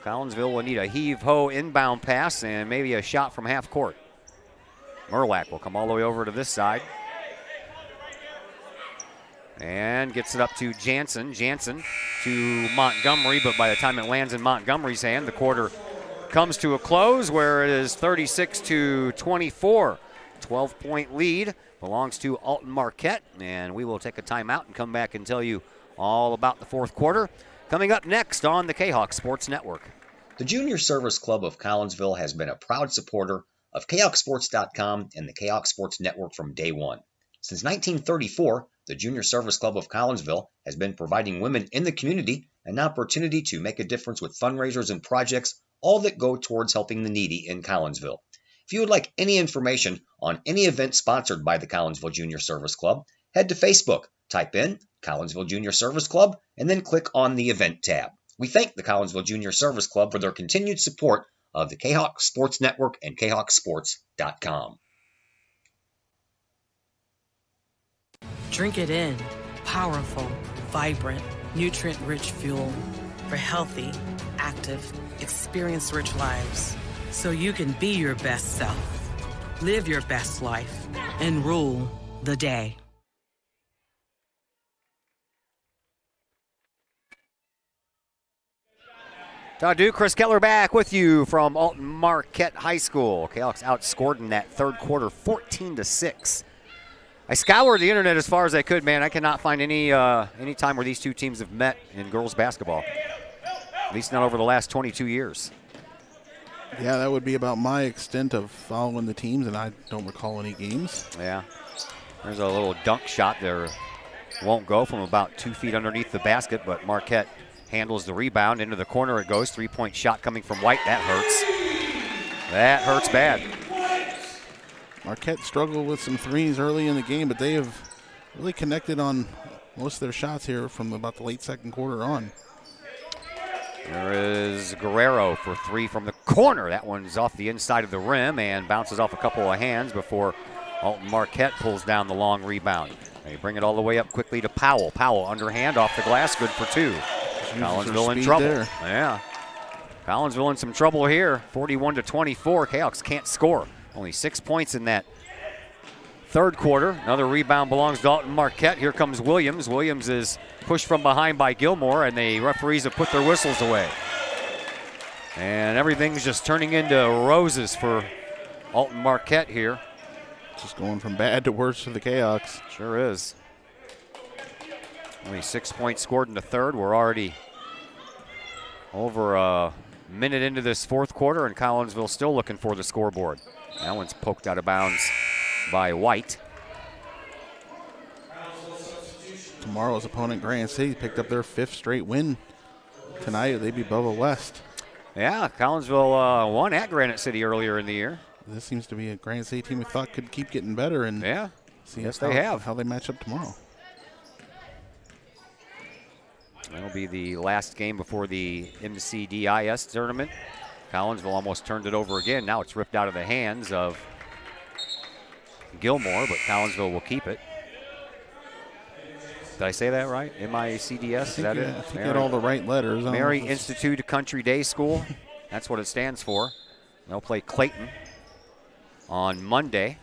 Collinsville will need a heave-ho inbound pass and maybe a shot from half court. Merlack will come all the way over to this side. And gets it up to Jansen. Jansen to Montgomery, but by the time it lands in Montgomery's hand, the quarter comes to a close where it is 36-24. 12-point lead belongs to Alton Marquette, and we will take a timeout and come back and tell you all about the fourth quarter. Coming up next on the Kahok Sports Network. The Junior Service Club of Collinsville has been a proud supporter of KahokSports.com and the Kahok Sports Network from day one. Since 1934, the Junior Service Club of Collinsville has been providing women in the community an opportunity to make a difference with fundraisers and projects, all that go towards helping the needy in Collinsville. If you would like any information on any event sponsored by the Collinsville Junior Service Club, head to Facebook, type in Collinsville Junior Service Club, and then click on the event tab. We thank the Collinsville Junior Service Club for their continued support of the Kahok Sports Network and KahokSports.com. Drink it in. Powerful, vibrant, nutrient-rich fuel for healthy, active, experience-rich lives. So you can be your best self, live your best life, and rule the day. Todd Duke, Chris Keller back with you from Alton Marquette High School. Kahawks outscored in that third quarter 14-6. I scoured the internet as far as I could, man. I cannot find any time where these two teams have met in girls basketball. At least not over the last 22 years. Yeah, that would be about my extent of following the teams, and I don't recall any games. Yeah. There's a little dunk shot there. Won't go from about 2 feet underneath the basket, but Marquette handles the rebound. Into the corner it goes. Three-point shot coming from White. That hurts. That hurts bad. Marquette struggled with some threes early in the game, but they have really connected on most of their shots here from about the late second quarter on. There is Guerrero for three from the corner. That one's off the inside of the rim and bounces off a couple of hands before Alton Marquette pulls down the long rebound. They bring it all the way up quickly to Powell. Powell underhand off the glass, good for two. Collinsville in trouble. There. Yeah. Collinsville in some trouble here. 41-24. Kahawks can't score. Only 6 points in that third quarter. Another rebound belongs to Alton Marquette. Here comes Williams. Williams is pushed from behind by Gilmore, and the referees have put their whistles away. And everything's just turning into roses for Alton Marquette here. Just going from bad to worse for the Kahawks. Sure is. Only 6 points scored in the third. We're already over a minute into this fourth quarter, and Collinsville still looking for the scoreboard. That one's poked out of bounds by White. Tomorrow's opponent, Grand City, picked up their 5th straight win tonight. They beat Bubba West. Yeah, Collinsville won at Granite City earlier in the year. This seems to be a Grand City team we thought could keep getting better, and yeah, see yes, they have. How they match up tomorrow. That'll be the last game before the MCDIS tournament. Collinsville almost turned it over again. Now it's ripped out of the hands of Gilmore, but Collinsville will keep it. Did I say that right? MICDS, is that it? I think you had all the right letters. Mary Institute Country Day School. That's what it stands for. They'll play Clayton on Monday.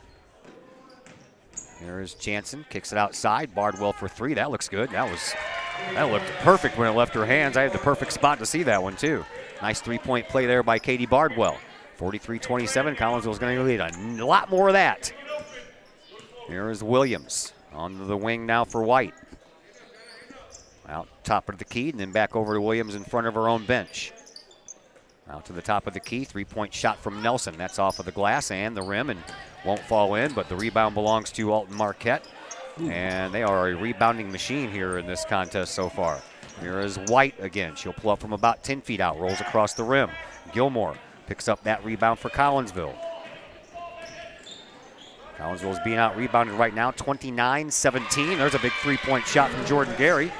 Here is Jansen, kicks it outside. Bardwell for three. That looks good. That looked perfect when it left her hands. I had the perfect spot to see that one too. Nice three-point play there by Katie Bardwell. 43-27. Collinsville's going to need a lot more of that. Here is Williams on the wing now for White. Out top of the key, and then back over to Williams in front of her own bench. Out to the top of the key, three-point shot from Nelson. That's off of the glass and the rim and won't fall in, but the rebound belongs to Alton Marquette. And they are a rebounding machine here in this contest so far. Here is White again. She'll pull up from about 10 feet out, rolls across the rim. Gilmore picks up that rebound for Collinsville. Collinsville is being out-rebounded right now, 29-17. There's a big three-point shot from Jordan Gary.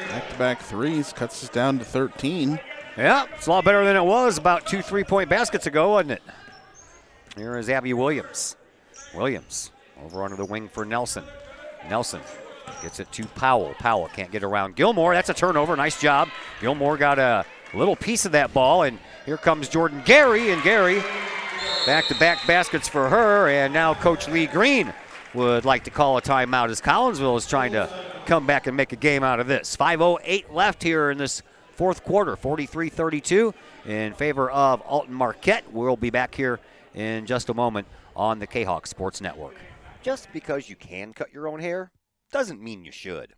Back-to-back threes, cuts us down to 13. Yeah, it's a lot better than it was about 2 3-point baskets ago, wasn't it? Here is Abby Williams. Williams Over under the wing for Nelson. Nelson gets it to Powell. Powell can't get around Gilmore. That's a turnover. Nice job. Gilmore got a little piece of that ball, and here comes Jordan Gary, and Gary back-to-back baskets for her, and now Coach Lee Green would like to call a timeout as Collinsville is trying to come back and make a game out of this. 5:08 left here in this fourth quarter, 43-32 in favor of Alton Marquette. We'll be back here in just a moment on the Kahok Sports Network. Just because you can cut your own hair doesn't mean you should.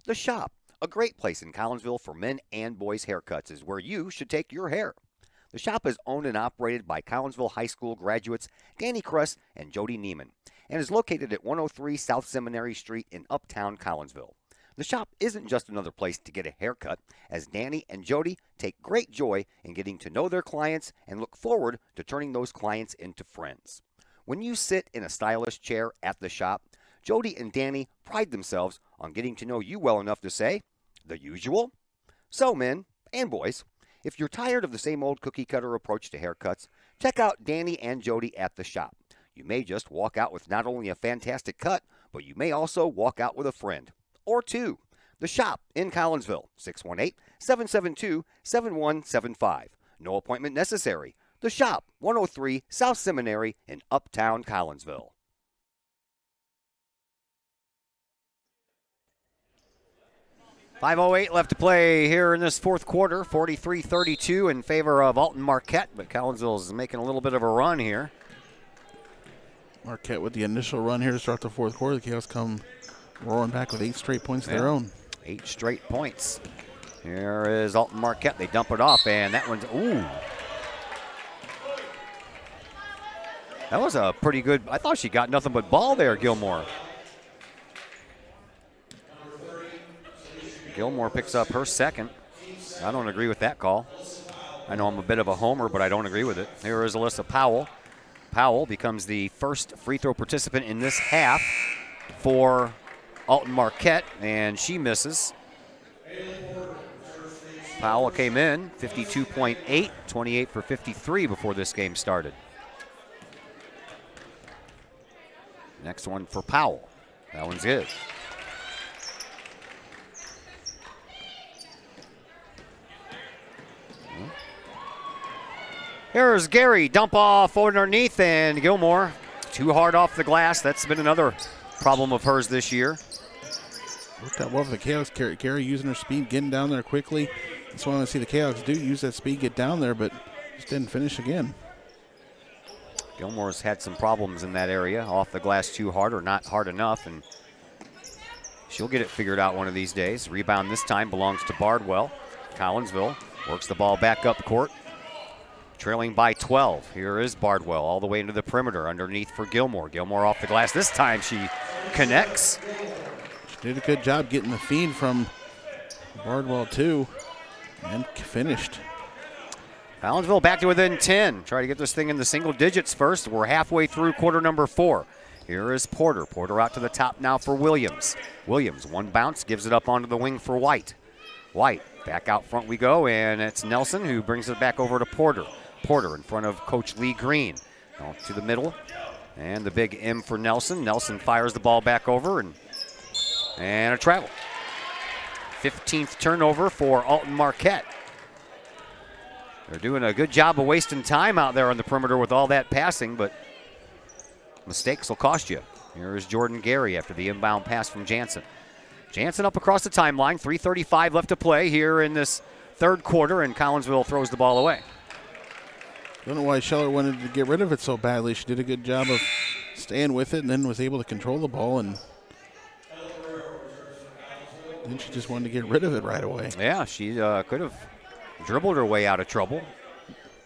The Shop, a great place in Collinsville for men and boys haircuts, is where you should take your hair. The Shop is owned and operated by Collinsville High School graduates Danny Kress and Jody Neiman, and is located at 103 South Seminary Street in Uptown Collinsville. The Shop isn't just another place to get a haircut, as Danny and Jody take great joy in getting to know their clients and look forward to turning those clients into friends. When you sit in a stylish chair at the Shop, Jody and Danny pride themselves on getting to know you well enough to say, the usual? So, men and boys, if you're tired of the same old cookie-cutter approach to haircuts, check out Danny and Jody at the Shop. You may just walk out with not only a fantastic cut, but you may also walk out with a friend or two. The Shop in Collinsville, 618-772-7175. No appointment necessary. The Shop, 103 South Seminary in Uptown Collinsville. .508 left to play here in this fourth quarter, 43-32 in favor of Alton Marquette, but Collinsville is making a little bit of a run here. Marquette with the initial run here to start the fourth quarter. The Chaos come roaring back with 8 straight points of their own. 8 straight points. Here is Alton Marquette. They dump it off, and that one's, ooh. That was a pretty good, I thought she got nothing but ball there, Gilmore. Gilmore picks up her second. I don't agree with that call. I know I'm a bit of a homer, but I don't agree with it. Here is Alyssa Powell. Powell becomes the first free throw participant in this half for Alton Marquette, and she misses. Powell came in 52.8, 28 for 53 before this game started. Next one for Powell. That one's good. Here's Gary, dump off underneath, and Gilmore too hard off the glass. That's been another problem of hers this year. Worked out well for the Chaos. Gary using her speed, getting down there quickly. That's what I want to see the Chaos do, use that speed, get down there, but just didn't finish again. Gilmore's had some problems in that area, off the glass too hard or not hard enough, and she'll get it figured out one of these days. Rebound this time belongs to Bardwell. Collinsville works the ball back up court, trailing by 12. Here is Bardwell all the way into the perimeter underneath for Gilmore. Gilmore off the glass. This time she connects. She did a good job getting the feed from Bardwell too, and finished. Collinsville back to within 10. Try to get this thing in the single digits first. We're halfway through quarter number 4. Here is Porter. Porter out to the top now for Williams. Williams, one bounce, gives it up onto the wing for White. White, back out front we go, and it's Nelson who brings it back over to Porter. Porter in front of Coach Lee Green. Out to the middle, and the big M for Nelson. Nelson fires the ball back over, and a travel. 15th turnover for Alton Marquette. They're doing a good job of wasting time out there on the perimeter with all that passing, but mistakes will cost you. Here is Jordan Gary after the inbound pass from Jansen. Jansen up across the timeline, 3:35 left to play here in this third quarter, and Collinsville throws the ball away. Don't know why Scheller wanted to get rid of it so badly. She did a good job of staying with it and then was able to control the ball, and then she just wanted to get rid of it right away. Yeah, she could have dribbled her way out of trouble.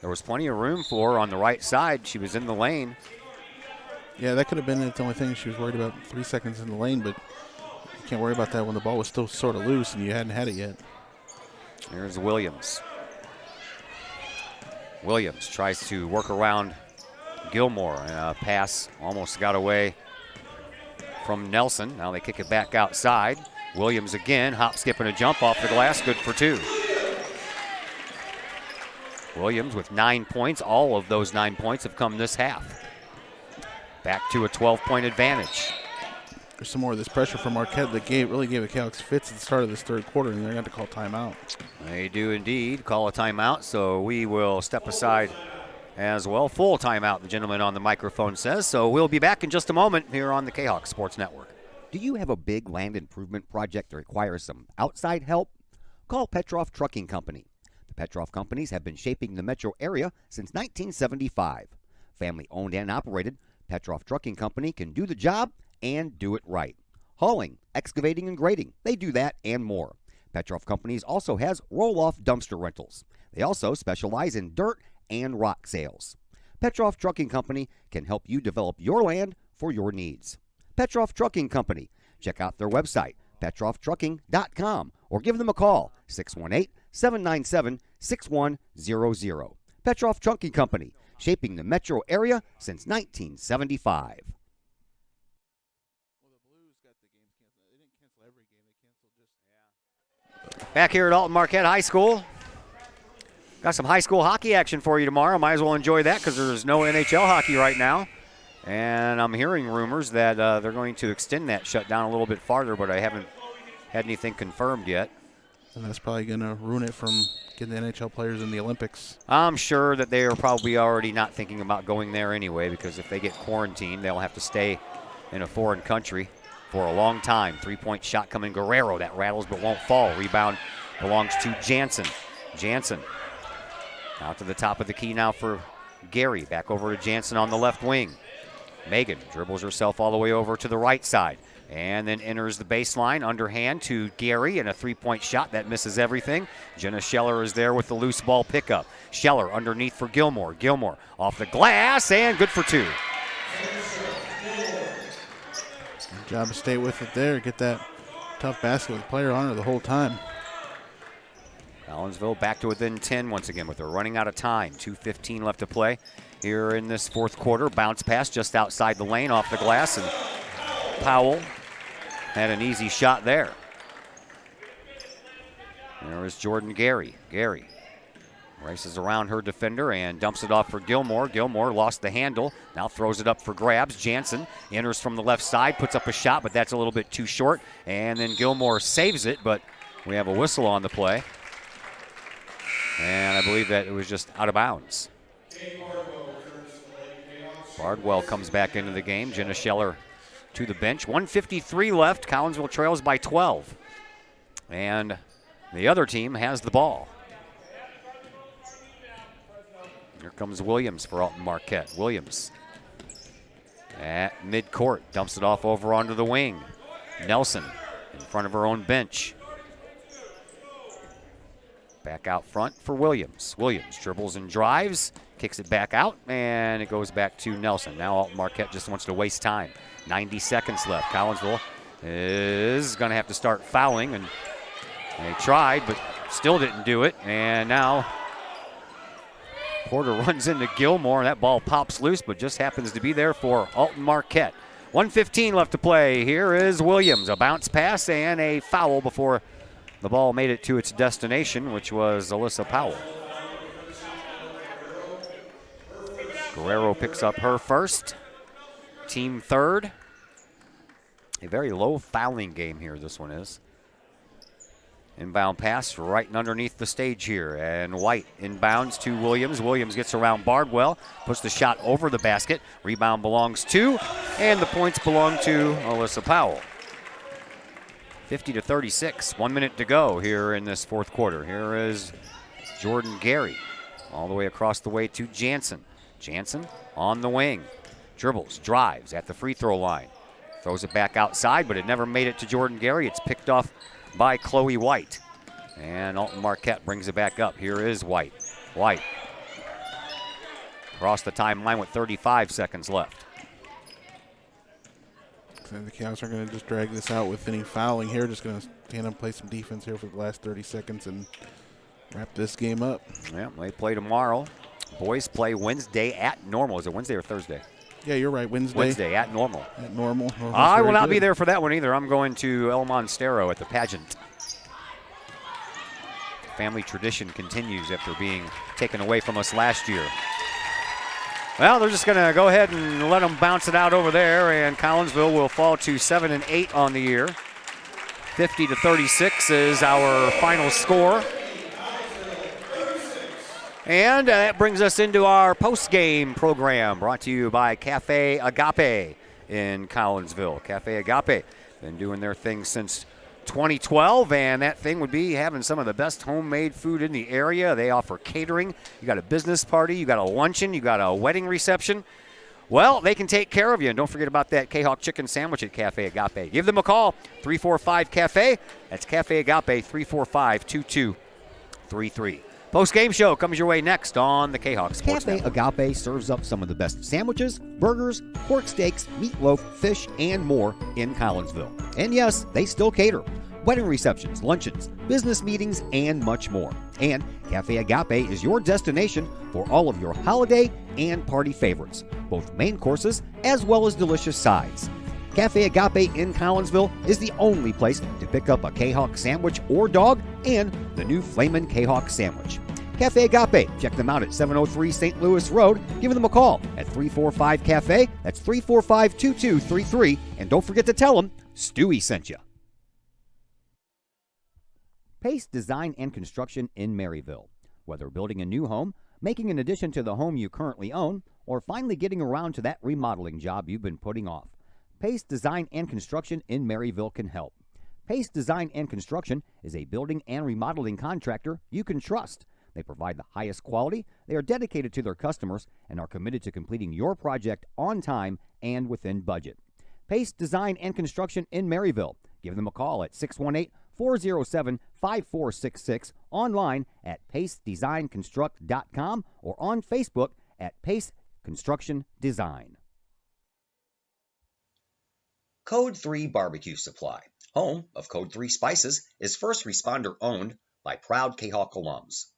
There was plenty of room for her on the right side. She was in the lane. Yeah, that could have been the only thing. She was worried about 3 seconds in the lane, but you can't worry about that when the ball was still sort of loose and you hadn't had it yet. Here's Williams. Williams tries to work around Gilmore, and a pass almost got away from Nelson. Now they kick it back outside. Williams again, hop, skip, and a jump off the glass, good for 2. Williams with 9 points. All of those 9 points have come this half. back to a 12-point advantage. There's some more of this pressure from Marquette that really gave the Cahoks fits at the start of this third quarter, and they're going to call timeout. They do indeed call a timeout, so we will step aside as well. Full timeout, the gentleman on the microphone says. So we'll be back in just a moment here on the Kahok Sports Network. Do you have a big land improvement project that requires some outside help? Call Petroff Trucking Company. The Petroff Companies have been shaping the metro area since 1975. Family owned and operated, Petroff Trucking Company can do the job and do it right. Hauling, excavating, and grading, they do that and more. Petroff Companies also has roll-off dumpster rentals. They also specialize in dirt and rock sales. Petroff Trucking Company can help you develop your land for your needs. Petroff Trucking Company. Check out their website, petrofftrucking.com, or give them a call, 618-797-6100. Petroff Trucking Company, shaping the metro area since 1975. Back here at Alton Marquette High School. Got some high school hockey action for you tomorrow. Might as well enjoy that because there's no NHL hockey right now. And I'm hearing rumors that they're going to extend that shutdown a little bit farther, but I haven't had anything confirmed yet. And that's probably going to ruin it from getting the NHL players in the Olympics. I'm sure that they are probably already not thinking about going there anyway, because if they get quarantined, they'll have to stay in a foreign country for a long time. Three-point shot coming, Guerrero. That rattles but won't fall. Rebound belongs to Jansen. Jansen out to the top of the key now for Gary. Back over to Jansen on the left wing. Megan dribbles herself all the way over to the right side and then enters the baseline underhand to Gary, and a three-point shot that misses everything. Jenna Scheller is there with the loose ball pickup. Scheller underneath for Gilmore. Gilmore off the glass and good for two. Good job to stay with it there. Get that tough basket with the player on her the whole time. Collinsville back to within 10 once again, with her running out of time. 2:15 left to play here in this fourth quarter. Bounce pass just outside the lane off the glass, and Powell had an easy shot there. There is Jordan Gary. Gary races around her defender and dumps it off for Gilmore. Gilmore lost the handle, now throws it up for grabs. Jansen enters from the left side, puts up a shot, but that's a little bit too short. And then Gilmore saves it, but we have a whistle on the play. And I believe that it was just out of bounds. Bardwell comes back into the game. Jenna Scheller to the bench. 1:53 left. Collinsville trails by 12. And the other team has the ball. Here comes Williams for Alton Marquette. Williams at midcourt. Dumps it off over onto the wing. Nelson in front of her own bench. Back out front for Williams. Williams dribbles and drives, kicks it back out, and it goes back to Nelson. Now Alton Marquette just wants to waste time. 90 seconds left. Collinsville is going to have to start fouling, and they tried, but still didn't do it. And now Porter runs into Gilmore, and that ball pops loose, but just happens to be there for Alton Marquette. 1:15 left to play. Here is Williams. A bounce pass and a foul before the ball made it to its destination, which was Alyssa Powell. Guerrero picks up her first. Team third. A very low fouling game here, this one is. Inbound pass right and underneath the stage here. And White inbounds to Williams. Williams gets around Bardwell, puts the shot over the basket. Rebound belongs to, and the points belong to Alyssa Powell. 50-36, 1 minute to go here in this fourth quarter. Here is Jordan Gary all the way across the way to Jansen. Jansen on the wing, dribbles, drives at the free throw line. Throws it back outside, but it never made it to Jordan Gary. It's picked off by Chloe White. And Alton Marquette brings it back up. Here is White. White across the timeline with 35 seconds left. The Cows are going to just drag this out with any fouling here. Just going to stand and play some defense here for the last 30 seconds and wrap this game up. Yeah, they play tomorrow. Boys play Wednesday at Normal. Is it Wednesday or Thursday? Yeah, you're right. Wednesday. Wednesday at Normal. At Normal. Oh, I will not be there for that one either. I'm going to El Monstero at the pageant. Family tradition continues after being taken away from us last year. Well, they're just going to go ahead and let them bounce it out over there, and Collinsville will fall to 7-8 on the year. 50-36 is our final score. And that brings us into our post-game program, brought to you by Cafe Agape in Collinsville. Cafe Agape, been doing their thing since 2012, and that thing would be having some of the best homemade food in the area. They offer catering. You got a business party, you got a luncheon, you got a wedding reception. Well, they can take care of you. And don't forget about that Kahok chicken sandwich at Cafe Agape. Give them a call, 345-CAFE. That's Cafe Agape, 345-2233. Post-game show comes your way next on the Kahok Sports Cafe Network. Agape serves up some of the best sandwiches, burgers, pork steaks, meatloaf, fish, and more in Collinsville. And yes, they still cater. Wedding receptions, luncheons, business meetings, and much more. And Cafe Agape is your destination for all of your holiday and party favorites, both main courses as well as delicious sides. Cafe Agape in Collinsville is the only place to pick up a Kahok sandwich or dog and the new Flamin' Kahok sandwich. Cafe Agape, check them out at 703 St. Louis Road. Give them a call at 345-CAFE. That's 345-2233. And don't forget to tell them Stewie sent you. Pace Design and Construction in Maryville. Whether building a new home, making an addition to the home you currently own, or finally getting around to that remodeling job you've been putting off, Pace Design and Construction in Maryville can help. Pace Design and Construction is a building and remodeling contractor you can trust. They provide the highest quality, they are dedicated to their customers, and are committed to completing your project on time and within budget. Pace Design and Construction in Maryville. Give them a call at 618-407-5466, online at pacedesignconstruct.com, or on Facebook at Pace Construction Design. Code 3 Barbecue Supply, home of Code 3 Spices, is first responder owned by proud Kahok alums.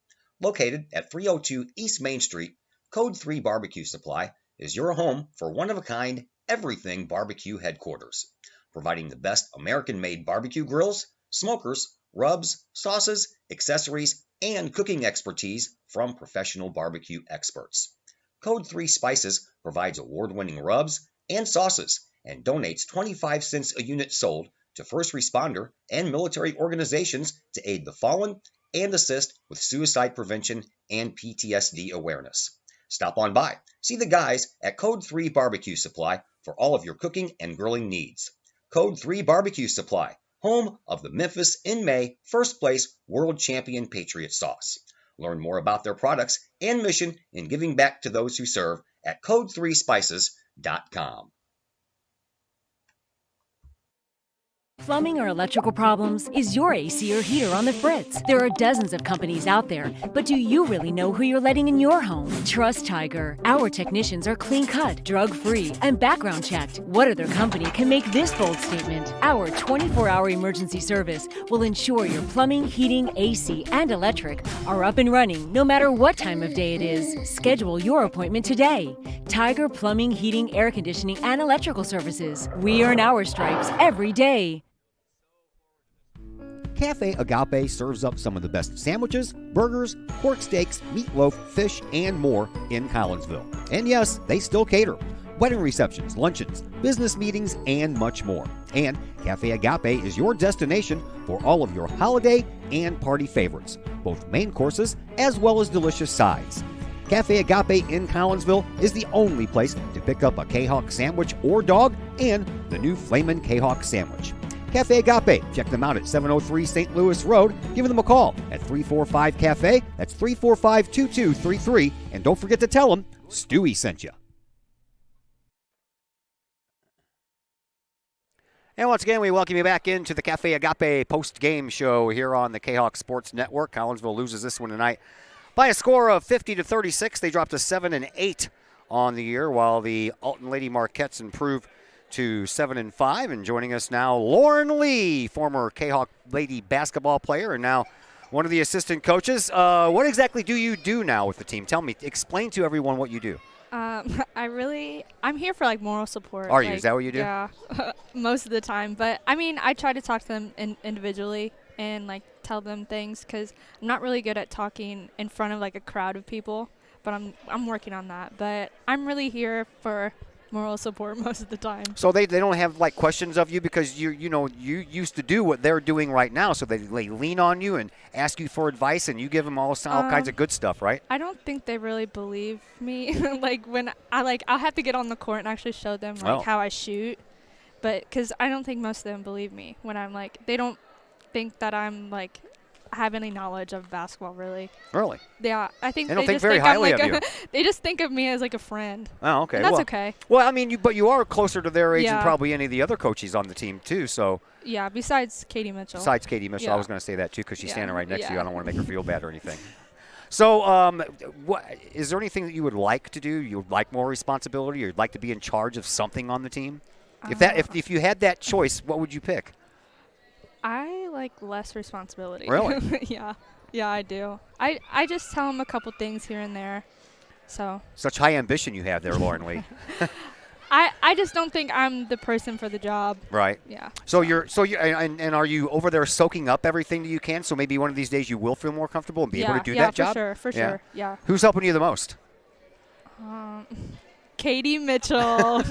Located at 302 East Main Street, Code 3 Barbecue Supply is your home for one-of-a-kind everything barbecue headquarters, providing the best American-made barbecue grills, smokers, rubs, sauces, accessories, and cooking expertise from professional barbecue experts. Code 3 Spices provides award-winning rubs and sauces and donates 25 cents a unit sold to first responder and military organizations to aid the fallen and assist with suicide prevention and PTSD awareness. Stop on by. See the guys at Code 3 Barbecue Supply for all of your cooking and grilling needs. Code 3 Barbecue Supply, home of the Memphis in May first place world champion Patriot sauce. Learn more about their products and mission in giving back to those who serve at code3spices.com. Plumbing or electrical problems? Is your AC or heater on the fritz? There are dozens of companies out there, but do you really know who you're letting in your home? Trust Tiger. Our technicians are clean-cut, drug-free, and background-checked. What other company can make this bold statement? Our 24-hour emergency service will ensure your plumbing, heating, AC, and electric are up and running no matter what time of day it is. Schedule your appointment today. Tiger Plumbing, Heating, Air Conditioning, and Electrical Services. We earn our stripes every day. Cafe Agape serves up some of the best sandwiches, burgers, pork steaks, meatloaf, fish, and more in Collinsville. And yes, they still cater. Wedding receptions, luncheons, business meetings, and much more. And Cafe Agape is your destination for all of your holiday and party favorites, both main courses as well as delicious sides. Cafe Agape in Collinsville is the only place to pick up a Kahok sandwich or dog and the new Flamin' Kahok sandwich. Cafe Agape, check them out at 703 St. Louis Road. Give them a call at 345-CAFE. That's 345-2233. And don't forget to tell them Stewie sent you. And once again, we welcome you back into the Cafe Agape post-game show here on the Kahok Sports Network. Collinsville loses this one tonight by a score of 50-36. They dropped to 7-8 on the year, while the Alton Lady Marquettes improved to 7-5. And joining us now, Lauren Lee, former Kahok Lady basketball player and now one of the assistant coaches. What exactly do you do now with the team? Tell me, explain to everyone what you do. I'm here for like moral support. Are you? Is that what you do? Yeah, most of the time. But I mean, I try to talk to them individually and like tell them things because I'm not really good at talking in front of like a crowd of people. but I'm working on that. But I'm really here for moral support most of the time. So they don't have like questions of you because you used to do what they're doing right now. So they lean on you and ask you for advice, and you give them all kinds of good stuff, right? I don't think they really believe me. Like when I'll have to get on the court and actually show them how I shoot. But because I don't think most of them believe me when I'm they don't think that I'm have any knowledge of basketball, really. Really? Yeah, I think they don't think just very think highly I'm of you. They just think of me as a friend. Oh, okay. And that's okay. Well, I mean, but you are closer to their age than Yeah. probably any of the other coaches on the team too. So Yeah, besides Katie Mitchell. besides Katie Mitchell, I Yeah. was going to say that too because she's Yeah. standing right next to you. Yeah. I don't want to make her feel bad or anything. So, is there anything that you would like to do? You would like more responsibility, or you'd like to be in charge of something on the team? If you had that choice, what would you pick? I like less responsibility. Really? Yeah, I do. I just tell them a couple things here and there. So Such high ambition you have there, Lauren Lee. I just don't think I'm the person for the job. Right. Yeah. So you're and are you over there soaking up everything that you can? So maybe one of these days you will feel more comfortable and be able to do that job. For sure. Yeah. Who's helping you the most? Katie Mitchell.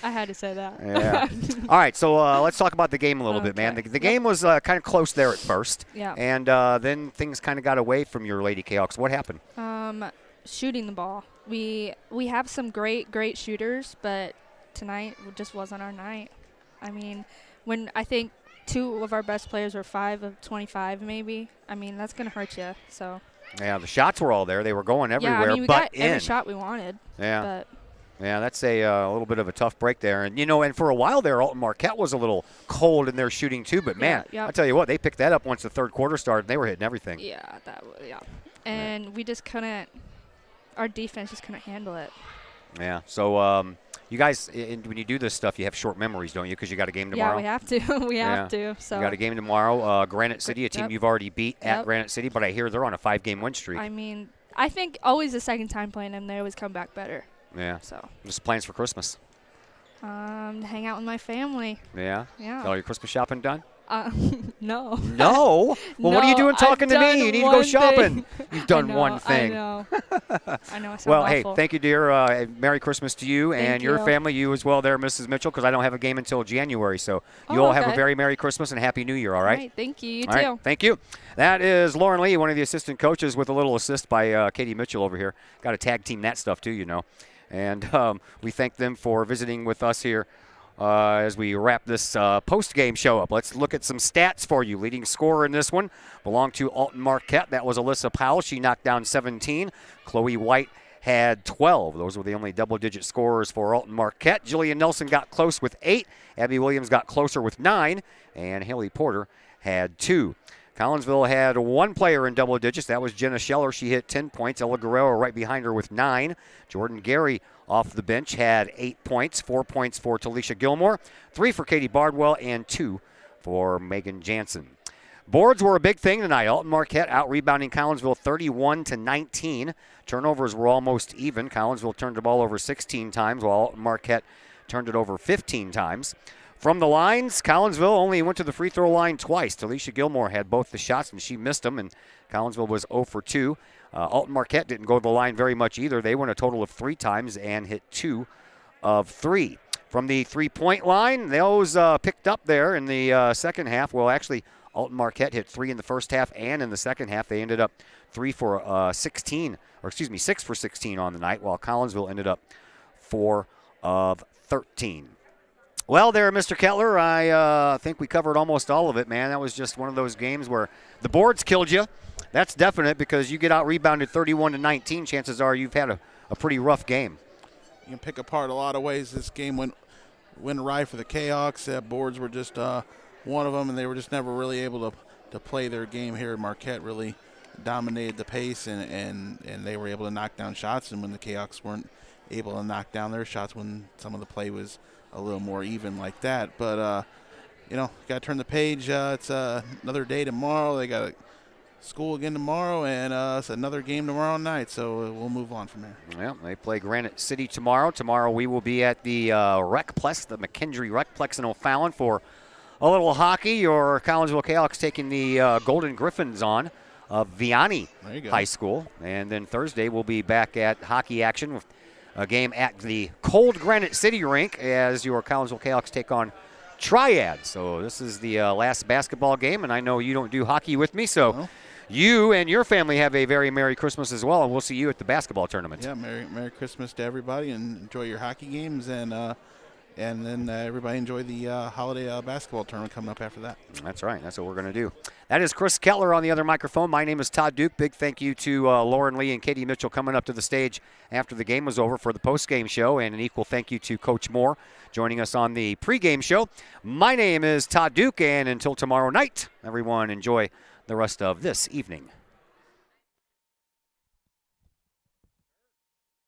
I had to say that. Yeah. All right, so let's talk about the game a little bit, man. The game was kind of close there at first. Yeah. And then things kind of got away from your Lady Kahawks. What happened? Shooting the ball. We have some great shooters, but tonight just wasn't our night. I mean, when I think 2 of our best players were 5 of 25 maybe, I mean, that's going to hurt you. So. Yeah, the shots were all there. They were going everywhere, yeah, I mean, we but got every shot we wanted. Yeah. But yeah, that's a little bit of a tough break there. And, and for a while there, Alton Marquette was a little cold in their shooting too. But, man, yeah. I tell you what, they picked that up once the third quarter started, and they were hitting everything. Yeah, and we just couldn't – our defense just couldn't handle it. Yeah, so you guys, when you do this stuff, you have short memories, don't you, because you got a game tomorrow? Yeah, we have to. we have to. So. You got a game tomorrow. Granite City, a team you've already beat at Granite City, but I hear they're on a 5-game win streak. I mean, I think always the second time playing them, they always come back better. Yeah. So. Just plans for Christmas? Hang out with my family. Yeah? Yeah. All your Christmas shopping done? No. No? Well, what are you doing talking to me? You need to go shopping. You've done one thing. I know. I know. I sound Well, awful. hey, thank you, dear. Merry Christmas to you and your family, you as well there, Mrs. Mitchell, because I don't have a game until January. So you all have a very Merry Christmas and Happy New Year, all right? All right, thank you. You all too. Right, thank you. That is Lauren Lee, one of the assistant coaches, with a little assist by Katie Mitchell over here. Got to tag team that stuff too, And we thank them for visiting with us here as we wrap this post-game show up. Let's look at some stats for you. Leading scorer in this one belonged to Alton Marquette. That was Alyssa Powell. She knocked down 17. Chloe White had 12. Those were the only double-digit scorers for Alton Marquette. Jillian Nelson got close with 8. Abby Williams got closer with 9. And Haley Porter had 2. Collinsville had 1 player in double digits. That was Jenna Scheller. She hit 10 points. Ella Guerrero right behind her with 9. Jordan Gary off the bench had 8 points. 4 points for Talisha Gilmore. 3 for Katie Bardwell and 2 for Megan Jansen. Boards were a big thing tonight. Alton Marquette out-rebounding Collinsville 31-19. Turnovers were almost even. Collinsville turned the ball over 16 times, while Alton Marquette turned it over 15 times. From the lines, Collinsville only went to the free throw line twice. Talisha Gilmore had both the shots, and she missed them, and Collinsville was 0 for 2. Alton Marquette didn't go to the line very much either. They went a total of 3 times and hit 2 of 3. From the three-point line, those picked up there in the second half. Well, actually, Alton Marquette hit 3 in the first half and in the second half. They ended up 6 for 16 on the night, while Collinsville ended up 4 of 13. Well, there, Mr. Kettler, I think we covered almost all of it, man. That was just one of those games where the boards killed you. That's definite, because you get out-rebounded 31-19. Chances are you've had a pretty rough game. You can pick apart a lot of ways. This game went right for the Kahawks. Boards were just one of them, and they were just never really able to play their game here. Marquette really dominated the pace, and they were able to knock down shots, and when the Kahawks weren't able to knock down their shots when some of the play was a little more even like that. But, got to turn the page. It's another day tomorrow. They got school again tomorrow, and it's another game tomorrow night, so we'll move on from there. Well, they play Granite City tomorrow. Tomorrow we will be at the Recplex, the McKendree Recplex in O'Fallon for a little hockey. Your Collinsville Kahawks taking the Golden Griffins on of Vianney There you go. High School. And then Thursday we'll be back at hockey action with a game at the Cold Granite City rink as your Collinsville Kahawks take on Triad. So this is the last basketball game, and I know you don't do hockey with me, so you and your family have a very Merry Christmas as well, and we'll see you at the basketball tournament. Yeah, Merry Christmas to everybody, and enjoy your hockey games, and then everybody enjoy the holiday basketball tournament coming up after that. That's right. That's what we're going to do. That is Chris Kettler on the other microphone. My name is Todd Duke. Big thank you to Lauren Lee and Katie Mitchell coming up to the stage after the game was over for the post-game show, and an equal thank you to Coach Moore joining us on the pregame show. My name is Todd Duke, and until tomorrow night, everyone enjoy the rest of this evening.